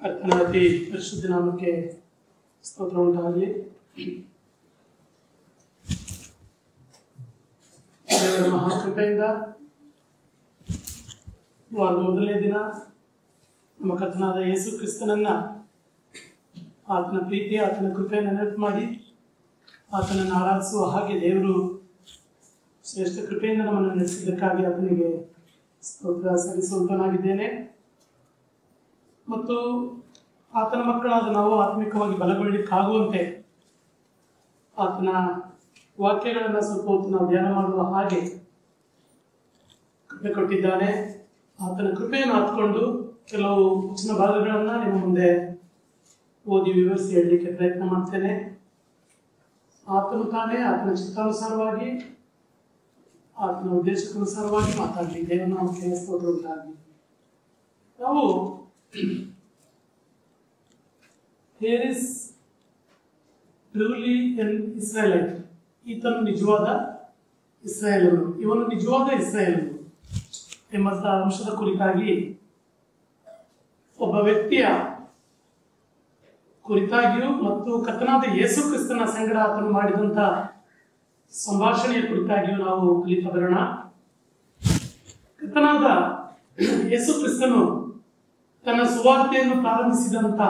ಕರ್ತನಾದಿ ಪರಿಶುದ್ಧ ನಾಮಕ್ಕೆ ಸ್ತೋತ್ರ ಉಂಟಾಗಲಿ. ದೇವರ ಮಹಾಕೃಪೆಯಿಂದ ವಾರದ ಮೊದಲನೇ ದಿನ ನಮ್ಮ ಕರ್ತನಾದ ಯೇಸು ಕ್ರಿಸ್ತನನ್ನ ಆತನ ಪ್ರೀತಿ ಆತನ ಕೃಪೆಯನ್ನು ನೆನಪು ಮಾಡಿ ಆತನನ್ನು ಆರಾಧಿಸುವ ಹಾಗೆ ದೇವರು ಶ್ರೇಷ್ಠ ಕೃಪೆಯಿಂದ ನಮ್ಮನ್ನು ನಡೆಸಿದ್ದಕ್ಕಾಗಿ ಆತನಿಗೆ ಸ್ತೋತ್ರ ಸಲ್ಲಿಸುವಂತನಾಗಿದ್ದೇನೆ. ಮತ್ತು ಆತನ ಮಕ್ಕಳಾದ ನಾವು ಆತ್ಮಿಕವಾಗಿ ಬಲಗೊಳ್ಳಲಿಕ್ಕಾಗುವಂತೆ ಆತನ ವಾಕ್ಯಗಳನ್ನು ಸ್ವಲ್ಪ ಹೊತ್ತು ನಾವು ಧ್ಯಾನ ಮಾಡುವ ಹಾಗೆ ಕೃಪೆ ಕೊಟ್ಟಿದ್ದಾನೆ. ಆತನ ಕೃಪೆಯನ್ನು ಹತ್ಕೊಂಡು ಕೆಲವು ವಚನ ಭಾಗಗಳನ್ನು ನಿಮ್ಮ ಮುಂದೆ ಓದಿ ವಿವರಿಸಿ ಹೇಳಲಿಕ್ಕೆ ಪ್ರಯತ್ನ ಮಾಡ್ತೇನೆ. ಆತನು ತಾನೇ ಆತನ ಚಿತ್ತಾನುಸಾರವಾಗಿ ಆತನ ಉದ್ದೇಶಕ್ಕನುಸಾರವಾಗಿ ಮಾತಾಡಲಿ. ದೇವರ ನಾಮಕ್ಕೆ ಸ್ತೋತ್ರ ಉಂಟಾಗಲಿ. ನಾವು Here is truly an Israelite. ಈತನು ನಿಜವಾದ ಇಸ್ರಾಯೇಲನು, ಇವನು ನಿಜವಾದ ಇಸ್ರಾಯೇಲನು ಎಂಬಂತ ಅಂಶದ ಕುರಿತಾಗಿ ಒಬ್ಬ ವ್ಯಕ್ತಿಯ ಕುರಿತಾಗಿಯೂ ಮತ್ತು ಕರ್ತನಾದ ಯೇಸು ಕ್ರಿಸ್ತನ ಸಂಗಡ ಆತನು ಮಾಡಿದಂತ ಸಂಭಾಷಣೆಯ ಕುರಿತಾಗಿಯೂ ನಾವು ಕಲಿತಾ ಬರೋಣ. ಕರ್ತನಾದ ಯೇಸು ಕ್ರಿಸ್ತನು ತನ್ನ ಸುವಾರ್ತೆಯನ್ನು ಪ್ರಾರಂಭಿಸಿದಂತ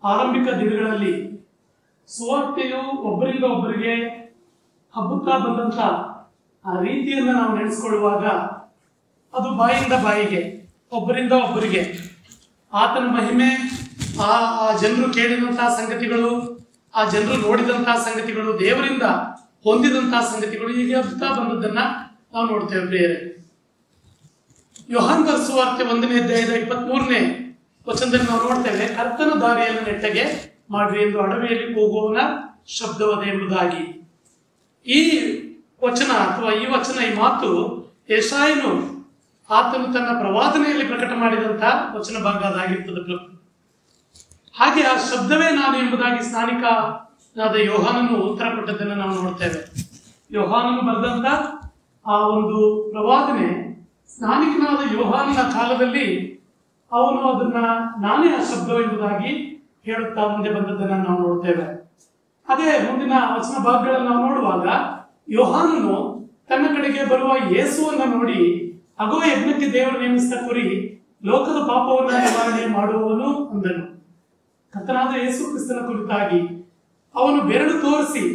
ಆರಂಭಿಕ ದಿನಗಳಲ್ಲಿ ಸುವಾರ್ತೆಯು ಒಬ್ಬರಿಂದ ಒಬ್ಬರಿಗೆ ಹಬ್ಬುತ್ತಾ ಬಂದಂತ ಆ ರೀತಿಯನ್ನು ನಾವು ನೆನೆಸ್ಕೊಳ್ಳುವಾಗ ಅದು ಬಾಯಿಂದ ಬಾಯಿಗೆ, ಒಬ್ಬರಿಂದ ಒಬ್ಬರಿಗೆ ಆತನ ಮಹಿಮೆ, ಆ ಜನರು ಕೇಳಿದಂತಹ ಸಂಗತಿಗಳು, ಆ ಜನರು ನೋಡಿದಂತಹ ಸಂಗತಿಗಳು, ದೇವರಿಂದ ಹೊಂದಿದಂತಹ ಸಂಗತಿಗಳು ಹೀಗೆ ಹಬ್ಬುತ್ತಾ ಬಂದದ್ದನ್ನ ನಾವು ನೋಡ್ತೇವೆ. ಪ್ರಿಯರೇ, ಯೋಹಾನ ಸುವಾರ್ತೆ 1ನೇ ಅಧ್ಯಾಯದ 23ನೇ ವಚನದಲ್ಲಿ ನಾವು ನೋಡ್ತೇವೆ, ಕರ್ತನ ದಾರಿಯನ್ನು ನೆಟ್ಟಗೆ ಮಾಡ್ರಿ ಎಂದು ಅಡವಿಯಲ್ಲಿ ಹೋಗುವವನ ಶಬ್ದವದೆ ಎಂಬುದಾಗಿ. ಈ ವಚನ ಅಥವಾ ಈ ಮಾತು ಯೆಶಾಯನು ಆತನು ತನ್ನ ಪ್ರವಾದನೆಯಲ್ಲಿ ಪ್ರಕಟ ಮಾಡಿದಂತಹ ವಚನ ಭಾಗ ಅದಾಗಿರ್ತದೆ. ಹಾಗೆ ಆ ಶಬ್ದವೇ ನಾನು ಎಂಬುದಾಗಿ ಸ್ನಾನಿಕನಾದ ಯೋಹಾನನು ಉತ್ತರ ಕೊಟ್ಟದ್ದನ್ನು ನಾವು ನೋಡ್ತೇವೆ. ಯೋಹಾನನು ಬರೆದಂತ ಆ ಒಂದು ಪ್ರವಾದನೆ ಸ್ನಾನಿಕನಾದ ಯೋಹಾನನ ಕಾಲದಲ್ಲಿ ಅವನು ಅದನ್ನ ನಾನೇ ಆ ಶಬ್ದ ಎಂಬುದಾಗಿ ಹೇಳುತ್ತಾ ಮುಂದೆ ಬಂದದ್ದನ್ನು ನಾವು ನೋಡ್ತೇವೆ. ಅದೇ ಮುಂದಿನ ವಚನ ಭಾಗಗಳನ್ನು ನಾವು ನೋಡುವಾಗ ಯೋಹಾನನು ತನ್ನ ಕಡೆಗೆ ಬರುವ ಯೇಸುವನ್ನ ನೋಡಿ, ಅಗೋ ಯಜ್ಞಕ್ಕೆ ದೇವರು ನೇಮಿಸಿದ ಕುರಿ, ಲೋಕದ ಪಾಪವನ್ನು ನಿವಾರಣೆ ಮಾಡುವವನು ಅಂದನು. ಕರ್ತನಾದ ಯೇಸು ಕ್ರಿಸ್ತನ ಕುರಿತಾಗಿ ಅವನು ಬೆರಳು ತೋರಿಸಿ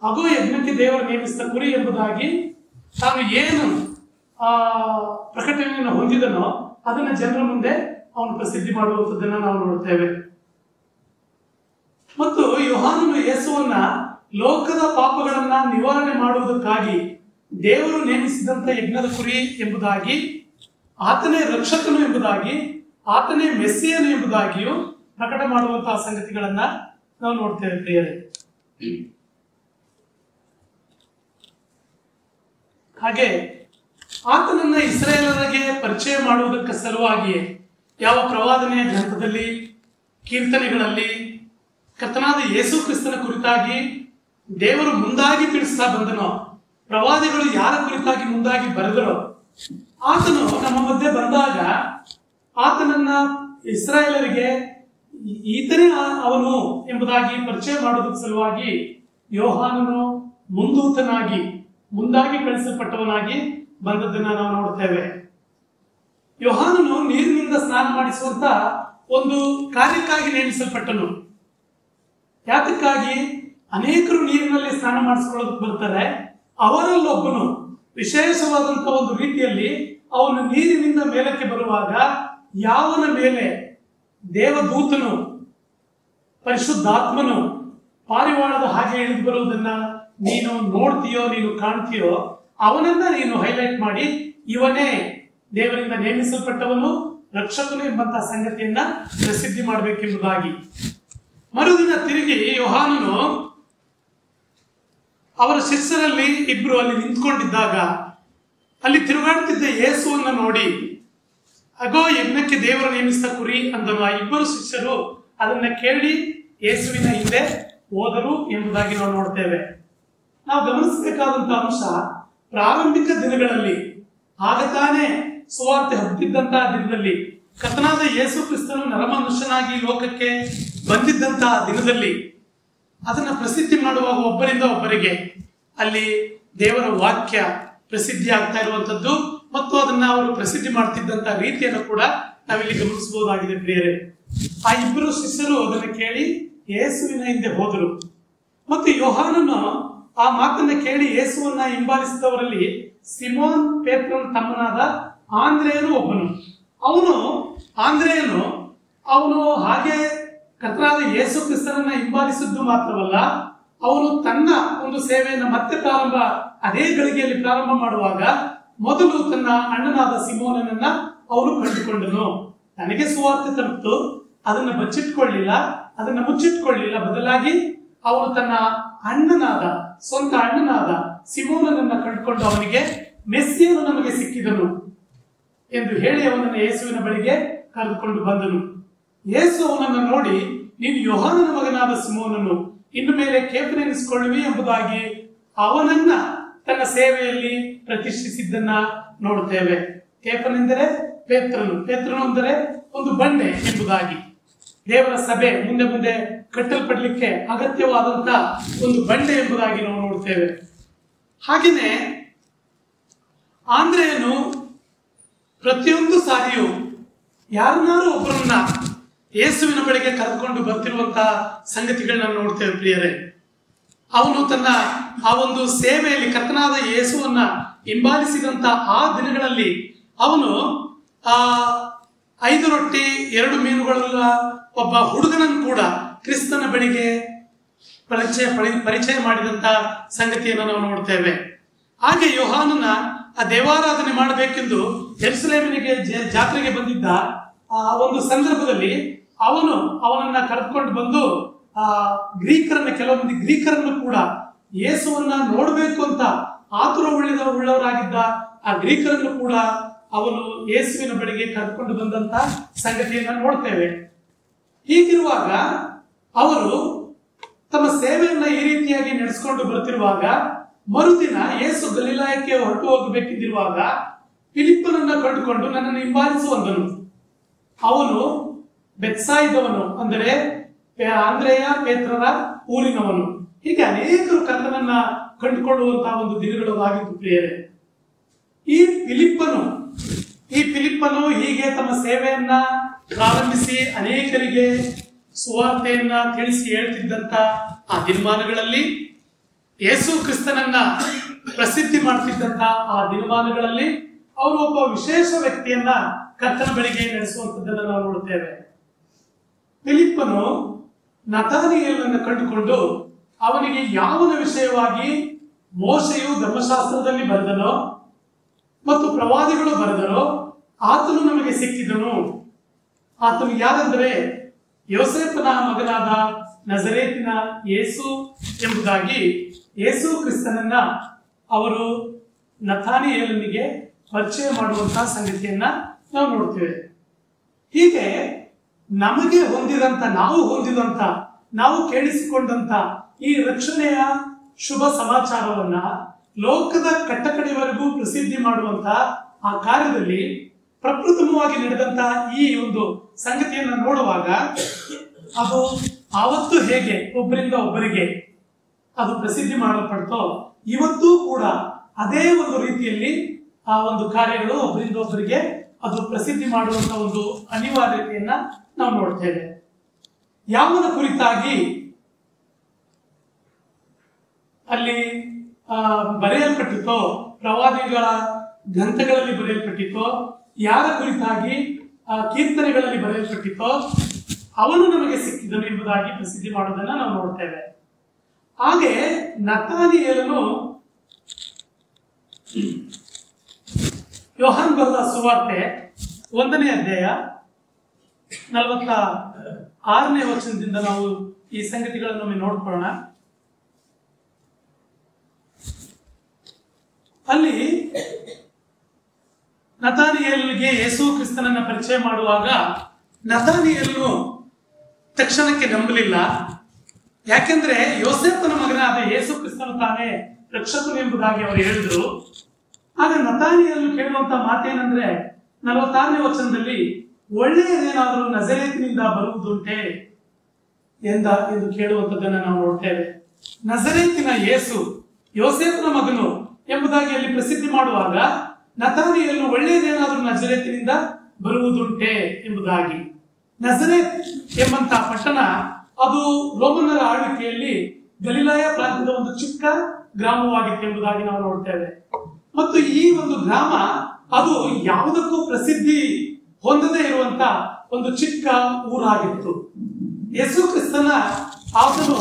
ಅಗೋ ಯಜ್ಞಕ್ಕೆ ದೇವರು ನೇಮಿಸಿದ ಕುರಿ ಎಂಬುದಾಗಿ ತಾನು ಏನು ಆ ಪ್ರಕಟಣೆಯನ್ನು ಹೊಂದಿದನೋ ಅದನ್ನ ಜನರ ಮುಂದೆ ಅವನು ಪ್ರಸಿದ್ಧಿ ಮಾಡುವಂಥದ್ದನ್ನ ನಾವು ನೋಡ್ತೇವೆ. ಮತ್ತು ಯೋಹಾನನು ಯೇಸುವನ್ನ ಲೋಕದ ಪಾಪಗಳನ್ನ ನಿವಾರಣೆ ಮಾಡುವುದಕ್ಕಾಗಿ ದೇವರು ನೇಮಿಸಿದಂತ ಯಜ್ಞದ ಕುರಿ ಎಂಬುದಾಗಿ, ಆತನೇ ರಕ್ಷಕನು ಎಂಬುದಾಗಿ, ಆತನೇ ಮೆಸ್ಸಿಯನು ಎಂಬುದಾಗಿಯೂ ಪ್ರಕಟ ಮಾಡುವಂತಹ ಸಂಗತಿಗಳನ್ನ ನಾವು ನೋಡ್ತೇವೆ. ಪ್ರಿಯರೇ, ಹಾಗೆ ಆತನನ್ನ ಇಸ್ರಾಯೇಲರಿಗೆ ಪರಿಚಯ ಮಾಡುವುದಕ್ಕೆ ಸಲುವಾಗಿಯೇ ಯಾವ ಪ್ರವಾದನೆಯ ಗ್ರಂಥದಲ್ಲಿ, ಕೀರ್ತನೆಗಳಲ್ಲಿ ಕರ್ತನಾದ ಯೇಸು ಕ್ರಿಸ್ತನ ಕುರಿತಾಗಿ ದೇವರು ಮುಂದಾಗಿ ತಿಳಿಸ್ತಾ ಬಂದನೋ, ಪ್ರವಾದಿಗಳು ಯಾರ ಕುರಿತಾಗಿ ಮುಂದಾಗಿ ಬರೆದರೋ, ಆತನು ನಮ್ಮ ಮಧ್ಯೆ ಬಂದಾಗ ಆತನನ್ನ ಇಸ್ರಾಯೇಲರಿಗೆ ಈತನೇ ಅವನು ಎಂಬುದಾಗಿ ಪರಿಚಯ ಮಾಡುವುದಕ್ಕೆ ಸಲುವಾಗಿ ಯೋಹಾನನು ಮುಂದೂತನಾಗಿ, ಮುಂದಾಗಿ ಕಳಿಸಲ್ಪಟ್ಟವನಾಗಿ ಬಂದದ್ದನ್ನ ನಾವು ನೋಡ್ತೇವೆ. ಯೋಹಾನನು ನೀರಿನಿಂದ ಸ್ನಾನ ಮಾಡಿಸುವಂತ ಒಂದು ಕಾರ್ಯಕ್ಕಾಗಿ ನೇಮಿಸಲ್ಪಟ್ಟನು. ಯಾತಕ್ಕಾಗಿ? ಅನೇಕರು ನೀರಿನಲ್ಲಿ ಸ್ನಾನ ಮಾಡಿಸ್ಕೊಳ್ಳೋದಕ್ಕೆ ಬರ್ತಾರೆ, ಅವರಲ್ಲೊಬ್ಬನು ವಿಶೇಷವಾದಂತಹ ಒಂದು ರೀತಿಯಲ್ಲಿ ಅವನು ನೀರಿನಿಂದ ಮೇಲಕ್ಕೆ ಬರುವಾಗ ಯಾವನ ಮೇಲೆ ದೇವದೂತನು ಪರಿಶುದ್ಧಾತ್ಮನು ಪಾರಿವಾಳದ ಹಾಗೆ ಇಳಿದು ಬರುವುದನ್ನ ನೀನು ನೋಡ್ತೀಯೋ, ನೀನು ಕಾಣ್ತೀಯೋ, ಅವನನ್ನ ನೀನು ಹೈಲೈಟ್ ಮಾಡಿ ಇವನೇ ದೇವರಿಂದ ನೇಮಿಸಲ್ಪಟ್ಟವನು, ರಕ್ಷಕನು ಎಂಬಂತಹ ಸಂಗತಿಯನ್ನ ಪ್ರಸಿದ್ಧಿ ಮಾಡಬೇಕೆಂಬುದಾಗಿ. ಮರುದಿನ ತಿರುಗಿ ಯೋಹಾನನು ಅವರ ಶಿಷ್ಯರಲ್ಲಿ ಇಬ್ರು ಅಲ್ಲಿ ನಿಂತ್ಕೊಂಡಿದ್ದಾಗ ಅಲ್ಲಿ ತಿರುಗಾಡುತ್ತಿದ್ದ ಯೇಸುವನ್ನ ನೋಡಿ, ಅಗೋ ಯಜ್ಞಕ್ಕೆ ದೇವರು ನೇಮಿಸಿದ ಕುರಿ ಅಂದನು. ಆ ಇಬ್ಬರು ಶಿಷ್ಯರು ಅದನ್ನ ಕೇಳಿ ಯೇಸುವಿನ ಹಿಂದೆ ಹೋದರು ಎಂಬುದಾಗಿ ನಾವು ನೋಡ್ತೇವೆ. ನಾವು ಗಮನಿಸಬೇಕಾದಂತಹ ಅಂಶ, ಪ್ರಾರಂಭಿಕ ದಿನಗಳಲ್ಲಿ ಆಗ ತಾನೇ ಸುವಾರ್ತೆ ಹಬ್ಬಿದ್ದಂತಹ ದಿನದಲ್ಲಿ ಕರ್ತನಾದ ಯೇಸು ಕ್ರಿಸ್ತನು ನರಮನುಷ್ಯನಾಗಿ ಲೋಕಕ್ಕೆ ಬಂದಿದ್ದಂತಹ ದಿನದಲ್ಲಿ ಅದನ್ನ ಪ್ರಸಿದ್ಧಿ ಮಾಡುವಾಗ ಒಬ್ಬರಿಂದ ಒಬ್ಬರಿಗೆ ಅಲ್ಲಿ ದೇವರ ವಾಕ್ಯ ಪ್ರಸಿದ್ಧಿ ಆಗ್ತಾ ಇರುವಂತದ್ದು ಮತ್ತು ಅದನ್ನ ಅವರು ಪ್ರಸಿದ್ಧಿ ಮಾಡ್ತಿದ್ದಂತ ರೀತಿಯನ್ನು ಕೂಡ ನಾವಿಲ್ಲಿ ಗಮನಿಸಬಹುದಾಗಿದೆ ಪ್ರಿಯರೇ. ಆ ಇಬ್ಬರು ಶಿಷ್ಯರು ಅದನ್ನು ಕೇಳಿ ಯೇಸುವಿನ ಹಿಂದೆ ಹೋದರು ಮತ್ತು ಯೋಹಾನನು ಆ ಮಾತನ್ನ ಕೇಳಿ ಯೇಸುವನ್ನ ಹಿಂಬಾಲಿಸಿದವರಲ್ಲಿ ಸಿಮೋನ್ ಪೇತ್ರನ ತಮ್ಮನಾದ ಆಂದ್ರೇಯನು ಒಬ್ಬನು. ಅವನು ಹಾಗೆ ಕರ್ತನಾದ ಯೇಸು ಕ್ರಿಸ್ತನನ್ನ ಹಿಂಬಾಲಿಸಿದ್ದು ಮಾತ್ರವಲ್ಲ, ಅವನು ತನ್ನ ಒಂದು ಸೇವೆಯನ್ನು ಮತ್ತೆ ಅದೇ ಗಳಿಗೆಯಲ್ಲಿ ಪ್ರಾರಂಭ ಮಾಡುವಾಗ ಮೊದಲು ತನ್ನ ಅಣ್ಣನಾದ ಸಿಮೋನನನ್ನ ಅವನು ಕಂಡುಕೊಂಡನು. ನನಗೆ ಸುವಾರ್ತೆ ತಲುಪಿತು, ಅದನ್ನ ಬಚ್ಚಿಟ್ಕೊಳ್ಳಿಲ್ಲ, ಅದನ್ನ ಮುಚ್ಚಿಟ್ಕೊಳ್ಳಿಲ್ಲ, ಬದಲಾಗಿ ಅವನು ತನ್ನ ಸ್ವಂತ ಅಣ್ಣನಾದ ಸಿಮೋನನನ್ನ ಕಂಡುಕೊಂಡು ಅವನಿಗೆ ಮೆಸ್ಸಿಯನು ನಮಗೆ ಸಿಕ್ಕಿದನು ಎಂದು ಹೇಳಿ ಅವನನ್ನು ಯೇಸುವಿನ ಬಳಿಗೆ ಕರೆದುಕೊಂಡು ಬಂದನು. ಯೇಸು ಅವನನ್ನು ನೋಡಿ, ನೀನು ಯೋಹಾನನ ಮಗನಾದ ಸಿಮೋನನು, ಇನ್ನು ಮೇಲೆ ಕೇಫನೆನಿಸಿಕೊಳ್ಳುವಿ ಎಂಬುದಾಗಿ ಅವನನ್ನ ತನ್ನ ಸೇವೆಯಲ್ಲಿ ಪ್ರತಿಷ್ಠಿಸಿದ್ದನ್ನ ನೋಡ್ತೇವೆ. ಕೇಫನೆಂದರೆ ಪೇತ್ರನು ಅಂದರೆ ಒಂದು ಬಂಡೆ ಎಂಬುದಾಗಿ, ದೇವರ ಸಭೆ ಮುಂದೆ ಮುಂದೆ ಕಟ್ಟಲ್ಪಡಲಿಕ್ಕೆ ಅಗತ್ಯವಾದಂತ ಒಂದು ಬಂಡೆ ಎಂಬುದಾಗಿ ನಾವು ನೋಡ್ತೇವೆ. ಹಾಗೆಯೇ ಆಂದ್ರೇಯನು ಪ್ರತಿಯೊಂದು ಸಾರಿಯೂ ಯಾರನ್ನಾರು ಒಬ್ಬರನ್ನ ಯೇಸುವಿನ ಬಳಿಗೆ ಕರೆದುಕೊಂಡು ಬರ್ತಿರುವಂತಹ ಸಂಗತಿಗಳನ್ನ ನೋಡ್ತೇವೆ ಪ್ರಿಯರೇ. ಅವನು ತನ್ನ ಆ ಒಂದು ಸೇವೆಯಲ್ಲಿ ಕರ್ತನಾದ ಯೇಸುವನ್ನ ಹಿಂಬಾಲಿಸಿದಂತ ಆ ದಿನಗಳಲ್ಲಿ ಅವನು 5 ರೊಟ್ಟಿ 2 ಮೀನುಗಳುಳ್ಳ ಒಬ್ಬ ಹುಡುಗನನ್ನು ಕೂಡ ಕ್ರಿಸ್ತನ ಬಳಿಗೆ ಪರಿಚಯ ಮಾಡಿದಂತ ಸಂಗತಿಯನ್ನು ನಾವು ನೋಡ್ತೇವೆ. ಹಾಗೆ ಯೋಹಾನನ ಆ ದೇವಾರಾಧನೆ ಮಾಡಬೇಕೆಂದು ಯೆರೂಸಲೇಮಿಗೆ ಜಾತ್ರೆಗೆ ಬಂದಿದ್ದ ಆ ಒಂದು ಸಂದರ್ಭದಲ್ಲಿ ಅವನನ್ನ ಕರೆದುಕೊಂಡು ಬಂದು ಕೆಲವು ಮಂದಿ ಗ್ರೀಕರನ್ನು ಕೂಡ ಯೇಸುವನ್ನ ನೋಡಬೇಕು ಅಂತ ಆತುರ ಉಳ್ಳವರಾಗಿದ್ದ ಆ ಗ್ರೀಕರನ್ನು ಕೂಡ ಅವನು ಯೇಸುವಿನ ಬಳಿಗೆ ಕರೆದುಕೊಂಡು ಬಂದಂತ ಸಂಗತಿಯನ್ನ ನೋಡ್ತೇವೆ. ಹೀಗಿರುವಾಗ ಅವರು ತಮ್ಮ ಸೇವೆಯನ್ನ ಈ ರೀತಿಯಾಗಿ ನಡೆಸಿಕೊಂಡು ಬರ್ತಿರುವಾಗ ಮರುದಿನ ಯೇಸು ಗಲಿಲಾಯಕ್ಕೆ ಹೊರಟು ಹೋಗಬೇಕಿದ್ದಿರುವಾಗ ಫಿಲಿಪ್ಪನನ್ನ ಕಂಡುಕೊಂಡು ನನ್ನನ್ನು ಹಿಂಬಾಲಿಸುವಂದನು. ಅವನು ಬೆತ್ಸಾಯಿದವನು, ಅಂದರೆ ಆಂದ್ರೇಯ ಪೇತ್ರರ ಊರಿನವನು. ಹೀಗೆ ಅನೇಕರು ಕರ್ತನನ್ನ ಕಂಡುಕೊಳ್ಳುವಂತಹ ಒಂದು ದಿನಗಳು ಆಗಿದ್ದು ಪ್ರಿಯರೇ. ಈ ಫಿಲಿಪ್ಪನು ಹೀಗೆ ತಮ್ಮ ಸೇವೆಯನ್ನ ಪ್ರಾರಂಭಿಸಿ ಅನೇಕರಿಗೆ ಸುವಾರ್ತೆಯನ್ನ ತಿಳಿಸಿ ಹೇಳ್ತಿದ್ದಂತ ಆ ದಿನಮಾನಗಳಲ್ಲಿ, ಯೇಸು ಕ್ರಿಸ್ತನನ್ನ ಪ್ರಸಿದ್ಧಿ ಮಾಡ್ತಿದ್ದಂತ ಆ ದಿನಮಾನಗಳಲ್ಲಿ ಅವರು ಒಬ್ಬ ವಿಶೇಷ ವ್ಯಕ್ತಿಯನ್ನ ಕರ್ತನ ಬಳಿಗೆ ನಡೆಸುವಂತದ್ದನ್ನು ನಾವು ನೋಡುತ್ತೇವೆ. ಫಿಲಿಪ್ಪನು ನತಾನಿಯೇಲನನ್ನು ಕಂಡುಕೊಂಡು ಅವನಿಗೆ ಯಾವನ ವಿಷಯವಾಗಿ ಮೋಶೆಯು ಧರ್ಮಶಾಸ್ತ್ರದಲ್ಲಿ ಬರೆದನೋ ಮತ್ತು ಪ್ರವಾದಿಗಳು ಬರೆದರೋ ಆತನು ನಮಗೆ ಸಿಕ್ಕಿದನು. ಆತನು ಯಾರೆಂದರೆ ಯೋಸೇಫನ ಮಗನಾದ ನಜರೇತಿನ ಯೇಸು ಎಂಬುದಾಗಿ ಯೇಸು ಕ್ರಿಸ್ತನನ್ನ ಅವರು ನತಾನಿಯೇಲನಿಗೆ ಪರಿಚಯ ಮಾಡುವಂತಹ ಸಂಗತಿಯನ್ನ ನಾವು ನೋಡ್ತೇವೆ. ಹೀಗೆ ನಮಗೆ ನಾವು ಕೇಳಿಸಿಕೊಂಡಂತ ಈ ರಕ್ಷಣೆಯ ಶುಭ ಸಮಾಚಾರವನ್ನ ಲೋಕದ ಕಟ್ಟಕಡೆಯವರೆಗೂ ಪ್ರಸಿದ್ಧಿ ಮಾಡುವಂತ ಆ ಕಾರ್ಯದಲ್ಲಿ ಪ್ರಪ್ರಥಮವಾಗಿ ನಡೆದಂತಹ ಈ ಒಂದು ಸಂಗತಿಯನ್ನ ನೋಡುವಾಗ ಅದು ಆವತ್ತು ಹೇಗೆ ಒಬ್ಬರಿಂದ ಒಬ್ಬರಿಗೆ ಅದು ಪ್ರಸಿದ್ಧಿ ಮಾಡಲ್ಪಡ್ತೋ ಇವತ್ತೂ ಕೂಡ ಅದೇ ಒಂದು ರೀತಿಯಲ್ಲಿ ಆ ಒಂದು ಕಾರ್ಯಗಳು ಒಬ್ಬರಿಂದ ಒಬ್ಬರಿಗೆ ಅದು ಪ್ರಸಿದ್ಧಿ ಮಾಡುವಂತ ಒಂದು ಅನಿವಾರ್ಯತೆಯನ್ನ ನಾವು ನೋಡ್ತೇವೆ. ಯಾವನ ಕುರಿತಾಗಿ ಅಲ್ಲಿ ಬರೆಯಲ್ಪಟ್ಟಿತೋ, ಪ್ರವಾದಿಗಳ ಗ್ರಂಥಗಳಲ್ಲಿ ಬರೆಯಲ್ಪಟ್ಟಿತೋ, ಯಾರ ಕುರಿತಾಗಿ ಕೀರ್ತನೆಗಳಲ್ಲಿ ಬರೆಯಲ್ಪಟ್ಟಿತೋ ಅವನು ನಮಗೆ ಸಿಕ್ಕಿದನು ಎಂಬುದಾಗಿ ಪ್ರಸಿದ್ಧಿ ಮಾಡೋದನ್ನ ನಾವು ನೋಡ್ತೇವೆ. ಹಾಗೆ ನತಾನಿಯೇಲನು ಯೋಹಾನ್ ಬರೆದ ಸುವಾರ್ತೆ 1ನೇ ಅಧ್ಯಾಯ 46ನೇ ವಚನದಿಂದ ನಾವು ಈ ಸಂಗತಿಗಳನ್ನು ಒಮ್ಮೆ ನೋಡ್ಕೊಳ್ಳೋಣ. ಅಲ್ಲಿ ನತಾನಿಯೇಲನಿಗೆ ಯೇಸು ಕ್ರಿಸ್ತನನ್ನ ಪರಿಚಯ ಮಾಡುವಾಗ ನತಾನಿಯೇಲನು ತಕ್ಷಣಕ್ಕೆ ನಂಬಲಿಲ್ಲ. ಯಾಕೆಂದ್ರೆ ಯೋಸೇಫನ ಮಗನಾದ ಯೇಸು ಕ್ರಿಸ್ತನು ತಾನೇ ರಕ್ಷಕನು ಎಂಬುದಾಗಿ ಅವರು ಹೇಳಿದ್ರು. ಆಗ ನತಾನಿಯೇಲನು ಕೇಳುವಂತ ಮಾತೇನೆಂದ್ರೆ 46ನೇ ವಚನದಲ್ಲಿ, ಒಳ್ಳೆಯದೇನಾದರೂ ನಜರೇತಿನಿಂದ ಬರುವುದುಂಟೆ ಎಂದು ಕೇಳುವಂಥದ್ದನ್ನು ನಾವು ನೋಡ್ತೇವೆ. ನಜರೇತಿನ ಯೇಸು ಯೋಸೇಫನ ಮಗನು ಎಂಬುದಾಗಿ ಅಲ್ಲಿ ಪ್ರಸಿದ್ಧಿ ಮಾಡುವಾಗ ನತಾನಿಯಲು ಒಳ್ಳೆಯದೇನಾದರೂ ನಜರೇತಿನಿಂದ ಬರುವುದುಂಟೆ ಎಂಬುದಾಗಿ. ನಜರೇತ್ ಎಂಬಂತಹ ಪಟ್ಟಣ ಅದು ರೋಮನ್ನರ ಆಳ್ವಿಕೆಯಲ್ಲಿ ಗಲಿಲಾಯ ಪ್ರಾಂತ್ಯದ ಒಂದು ಚಿಕ್ಕ ಗ್ರಾಮವಾಗಿತ್ತು ಎಂಬುದಾಗಿ ನಾವು ನೋಡ್ತೇವೆ. ಮತ್ತು ಈ ಒಂದು ಗ್ರಾಮ ಅದು ಯಾವುದಕ್ಕೂ ಪ್ರಸಿದ್ಧಿ ಹೊಂದದೇ ಇರುವಂತ ಒಂದು ಚಿಕ್ಕ ಊರಾಗಿತ್ತು. ಯೇಸು ಕ್ರಿಸ್ತನ ಆತನು